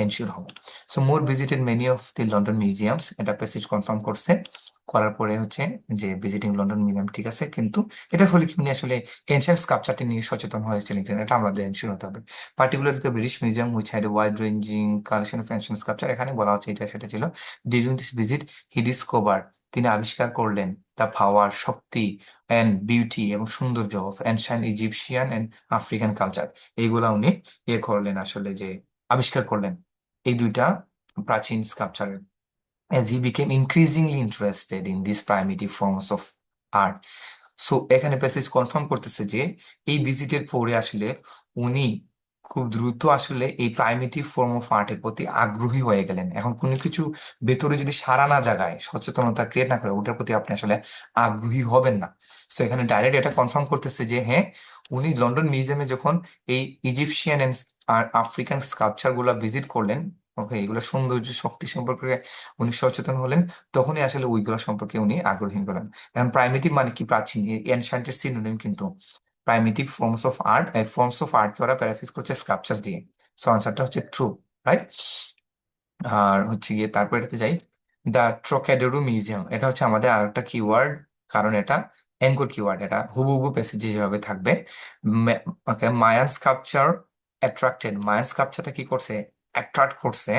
এনশিওর হব। So more visited many of the London museums, এটা প্যাসেজ কনফার্ম করছে। করার পরে হচ্ছে যে ভিজিটিং লন্ডন মিউজিয়াম, ঠিক আছে, কিন্তু এটার ফলে কি উনি আসলে এনশিয়েন্ট স্কাল্পচারটি নিয়ে সচেতন হয়েছিলেন কিনা এটা আমাদের এনশিওর হতে হবে। Particularly the British museum which had a wide ranging collection of ancient sculpture, এখানে বলা হচ্ছে এটা সেটা ছিল। During this visit he discover, তিনি আবিষ্কার করলেন the power Shakti and beauty এবং সৌন্দর্য of ancient Egyptian and African culture. এইগুলা উনি ইয়ে করলেন আসলে, যে আবিষ্কার করলেন এই দুইটা প্রাচীন স্কাল্পচারের। As he became increasingly interested in these primitive forms of art. So এখানে প্যাসেজ কনফার্ম করতেছে যে এই ভিজিটের পরে আসলে উনি খুব দ্রুত আসলে এই প্রাইমিটিভ ফর্ম অফ আর্টের প্রতি আগ্রহী হয়ে গেলেন। এখন কোনো কিছু ভেতরে যদি সাড়া না জাগায়, সচেতনতা ক্রিয়েট না করে, ওটার প্রতি আপনি আসলে আগ্রহী হবেন না। সো এখানে ডাইরেক্ট এটা কনফার্ম করতেছে যে হ্যাঁ, উনি লন্ডন মিউজিয়ামে যখন এই ইজিপশিয়ান আর আফ্রিকান স্কাল্পচার গুলা ভিজিট করলেন, ওকে, এগুলো সৌন্দর্য শক্তি সম্পর্কে উনি সচেতন হলেন, তখনই আসলে ওইগুলো সম্পর্কে উনি আগ্রহী হলেন। এখন প্রাইমিটিভ মানে কি, প্রাচীন, এনশান্টের সিনোনিম কিন্তু প্রাইমিটিভ ফর্মস অফ আর্ট। এই ফর্মস অফ আর্ট কে ওরা প্যারাফ্রেজ করছে স্কাল্পচার দিয়ে। সো আনসারটা হচ্ছে ট্রু, রাইট। আর হচ্ছে গিয়ে তারপর এটাতে যাই, দ্য ট্রোক্যাডোরো মিউজিয়াম, এটা হচ্ছে আমাদের আরেকটা কিওয়ার্ড, কারণ এটা অ্যাঙ্কর কিওয়ার্ড, এটা হুবহু প্যাসেজে যেভাবে থাকবে। মায়ান স্কাল্পচার অ্যাট্রাক্টেড, মায়ান স্কাল্পচারটা কি করছে, অ্যাট্রাক্ট করছে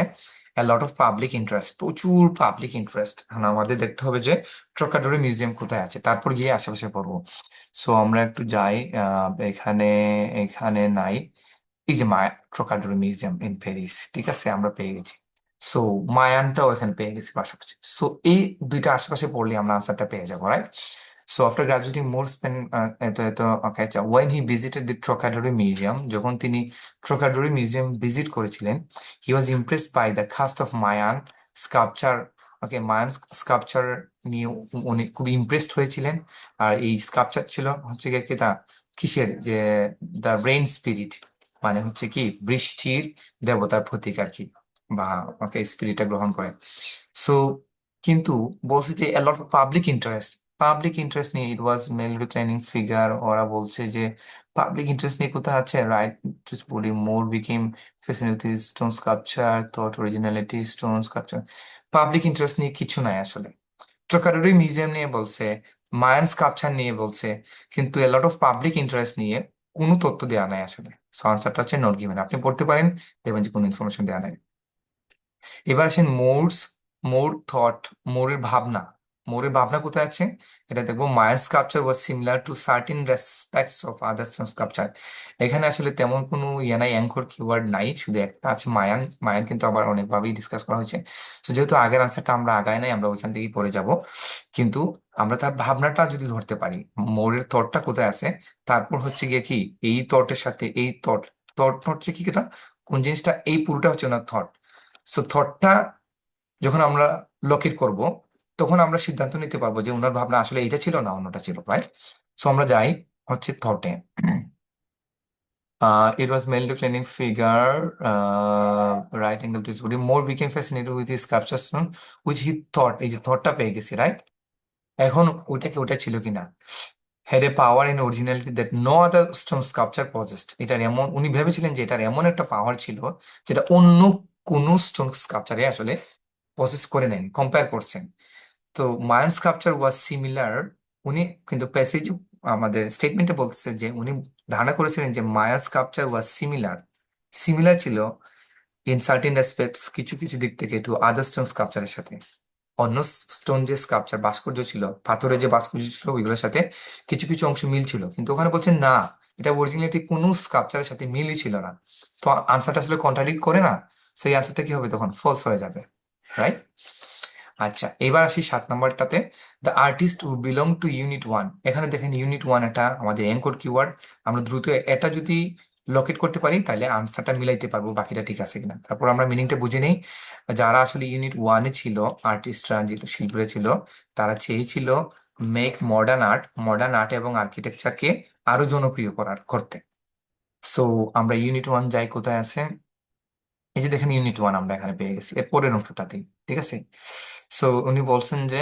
a lot of public interest, প্রচুর পাবলিক ইন্টারেস্ট। এখন আমাদের দেখতে হবে যে ট্রোক্যাডোরো মিউজিয়াম কোথায় আছে, তারপর গিয়ে আশেপাশে পড়বো। সো আমরা একটু যাই, এখানে এখানে নাই, এই যে মায়া ট্রোকাডোরো মিউজিয়াম ইন প্যারিস, ঠিক আছে, আমরা পেয়ে গেছি। সো মায়ানটাও এখানে পেয়ে গেছি পাশাপাশি। সো এই দুইটা আশেপাশে পড়লে আমরা আনসারটা পেয়ে যাবো, right. So after graduating Moore spent, এত এত ওকে, আচ্ছা, when he visited the Trocadero museum, যখন তিনি ট্রোকাডোরো মিউজিয়াম ভিজিট করেছিলেন, he was impressed by the cast of Mayan sculpture. Okay, Mayan sculpture নিয়ে উনি খুব ইমপ্রেসড হয়েছিলেন। আর এই স্কাল্পচার ছিল হচ্ছে কি তা কিসের, যে দ্য রেইন স্পিরিট, মানে হচ্ছে কি বৃষ্টির দেবতার প্রতীক আর কি, বা ওকে স্পিরিটটা গ্রহণ করে। সো কিন্তু বলছে যে a lot of public interest, public interest নিয়ে ইট ওয়াজ মেল রিক্লাইনিং ফিগার, ওরা বলছে যে পাবলিক ইন্টারেস্ট নিয়ে কোথায় আছে, রাইট, বলি Moore became fascinated stone sculpture thought originality stone sculpture. Public interest নিয়ে কিছু নাই আসলে। ট্রোকাডোরি মিউজিয়াম নিয়ে বলছে, মায়ান স্কাল্পচার নিয়ে বলছে, কিন্তু এ লট অফ পাবলিক ইন্টারেস্ট নিয়ে কোনো তথ্য দেওয়া নাই আসলে। সো আনসারটা হচ্ছে নট গিভেন। আপনি পড়তে পারেন, দেখবেন যে কোনো ইনফরমেশন দেওয়া নাই। এবার আসেন মোর থট, মোরের ভাবনা। মোরের ভাবনা কোথায় আছে এটা দেখবো। মায়ার sculpture was similar to sardine respects of other sculpture. এখানে আসলে তেমন কোনো ইয়ে নাই, অ্যাঙ্কর কিওয়ার্ড নাই, শুধু একটা আছে মায়ান। মায়ান কিন্তু আবার অনেকভাবেই ডিসকাস করা হয়েছে। তো যেহেতু আগের আনসারটা আমরা আগায় নাই, আমরা ওইখান থেকেই পড়ে যাব। কিন্তু আমরা তার ভাবনাটা যদি ধরতে পারি, মোরের থটটা কোথায় আছে, তারপর হচ্ছে গিয়ে কি এই থটের সাথে এই থট, থট হচ্ছে কি এটা, কোন জিনিসটা, এই পুরোটা হচ্ছে ওনার থট। সো থটটা যখন আমরা লকেট করব, তখন আমরা সিদ্ধান্ত নিতে পারবো যে ওনার ভাবনা আসলে এইটা ছিল না অন্যটা ছিল, রাইট? সো আমরা যাই হচ্ছে থটে। It was male declining figure, right angle to his body. More became fascinated with his sculpture stone, which he thought, এই যে থটটা পেয়ে গেছি, রাইট? এখন ওইটা কি ওটা ছিল কিনা, had a power and originality that no other stone sculpture possessed. এটার এমন, উনি ভেবেছিলেন যে এটার এমন একটা পাওয়ার ছিল যেটা অন্য কোনো স্টোন স্কাল্পচারে আসলে প্রসেস করে নেন, কম্পেয়ার করছেন। তো মায়ান স্কাল্পচার ওয়াজ সিমিলার, উনি কিন্তু প্যাসেজ আমাদের স্টেটমেন্টে বলছে যে উনি ধারণা করেছিলেন যে মায়ান স্কাল্পচার ওয়াজ সিমিলার, সিমিলার ছিল ইন সার্টেন রেসপেক্টস, কিছু কিছু দিক থেকে, টু আদার স্টোন স্কাল্পচারের সাথে। অন্য স্টোন যে স্কাল্পচার ভাস্কর্য ছিল, পাথরের যে ভাস্কর্য ছিল, ওইগুলোর সাথে কিছু কিছু অংশ মিল ছিল, কিন্তু ওখানে বলছেন না, এটা অরিজিনালিটি কোনো স্কাল্পচারের সাথে মিলই ছিল না। তো আনসারটা আসলে কন্ট্রাডিক্ট করে না, সেই আনসারটা কি হবে তখন, ফলস হয়ে যাবে, রাইট? আচ্ছা, এবার আসি 7 নম্বরটাতে। The artist who belong to unit 1। এখানে দেখেন ইউনিট 1 এটা আমাদের অ্যাঙ্কর কিওয়ার্ড। আমরা দ্রুত এটা যদি লকেট করতে পারি তাহলে আনসারটা মিলাইতে পারবো বাকিটা ঠিক আছে কিনা। তারপর আমরা মিনিংটা বুঝে নেই। যারা আসলে ইউনিট 1-এ ছিল, আর্টিস্টরা যে শিল্পীরা ছিল, তারা চেয়েছিল make modern art, modern art এবং আর্কিটেকচারকে আরো জনপ্রিয় করতে। সো আমরা ইউনিট 1 যাই, কোথায় আছে, এই যে দেখেন ইউনিট 1 আমরা এখানে পেয়ে গেছি, এর পরের অংশটাতেই, ঠিক আছে? সো উনি বলছেন যে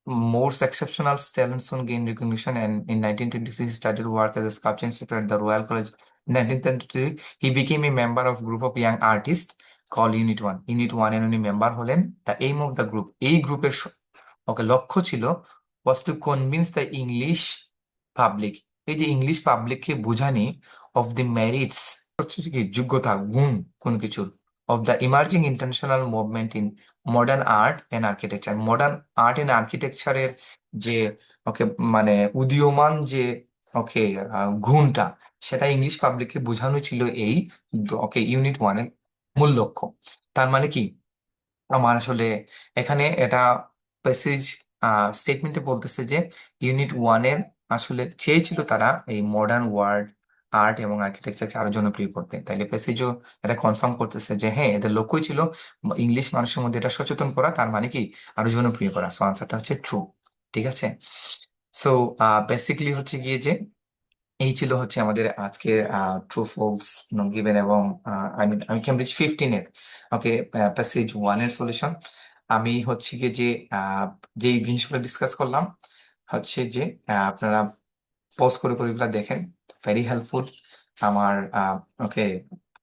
Moore's exceptional talent soon gained recognition, and in 1926 he started work as a sculpture instructor at the Royal College. In 1933 he became a member of group of young artists called Unit 1. Unit 1 এর উনি member হলেন। The aim of the group, এই গ্রুপের ওকে লক্ষ্য ছিল, was to convince the English public, এই যে English পাবলিককে বোঝানি, of the merits, হচ্ছে কি যোগ্যতা, গুণ কোন কিছুর, of the emerging international movement in modern art and architecture. Modern art and আর্কিটেকচারের যে ওকে মানে উদীয়মান যে ওকে গুণটা, সেটা ইংলিশ পাবলিককে বোঝানো ছিল এই ওকে ইউনিট 1 এর মূল লক্ষ্য। তার মানে কি, আমার আসলে এখানে এটা প্যাসেজ স্টেটমেন্টে বলতেছে যে ইউনিট 1 এর আসলে চেয়েছিল তারা এই মডার্ন ওয়ার্ল্ড আর্ট এবং আর্কিটেকচারকে আরো জনপ্রিয় করতে। তাইলে প্যাসেজও এটা কনফার্ম করতেছে যে হ্যাঁ, এদের লক্ষ্যই ছিল ইংলিশ মানুষের মধ্যে এটা সচেতন করা, তার মানে কি আরো জনপ্রিয় করা। সো আনসারটা হচ্ছে ট্রু, ঠিক আছে? সো বেসিক্যালি হচ্ছে গিয়ে যে এই ছিল হচ্ছে আমাদের আজকের ট্রু ফলস গিভেন এবং আমি কেমব্রিজ 15 এর ওকে প্যাসেজ 1 এর সলিউশন। আমি হচ্ছে গিয়ে যে যে জিনিসগুলো ডিসকাস করলাম হচ্ছে যে আপনারা পজ করে করে এগুলা দেখেন, ভেরি হেল্পফুল। আমার ওকে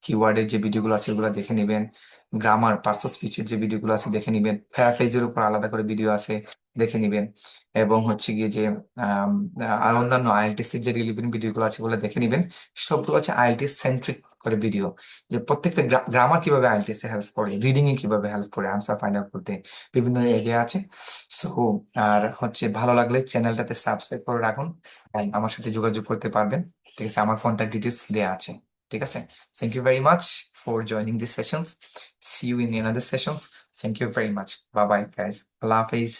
কিওয়ার্ডের যে ভিডিওগুলো আছে ওগুলো দেখে নেবেন, গ্রামার পার্টস অফ স্পিচের যে ভিডিওগুলো আছে দেখে নেবেন, প্যারাফ্রেজের উপর আলাদা করে ভিডিও আছে দেখে নেবেন, এবং হচ্ছে গিয়ে যে আম, আর অন্যান্য আইএলটিএস এর যে রিলেভেন্ট ভিডিওগুলো আছে ওগুলো দেখে নেবেন। সবগুলো হচ্ছে আইএলটিএস সেন্ট্রিক করে ভিডিও, যে প্রত্যেকটা গ্রামার কিভাবে আইএলটিএস এ হেল্প করে, রিডিং এ কিভাবে হেল্প করে, আনসার ফাইন্ড আউট করতে, বিভিন্ন এরিয়া আছে। সো আর হচ্ছে ভালো লাগলে চ্যানেলটাতে সাবস্ক্রাইব করে রাখুন, and আমার সাথে যোগাযোগ করতে পারবেন, ঠিক আছে? আমার কন্ট্যাক্ট ডিটেলস দেওয়া আছে, ঠিক আছে? Thank you very much for joining this sessions, see you in another sessions. Thank you very much, bye bye guys, আল্লাহ হাফিজ।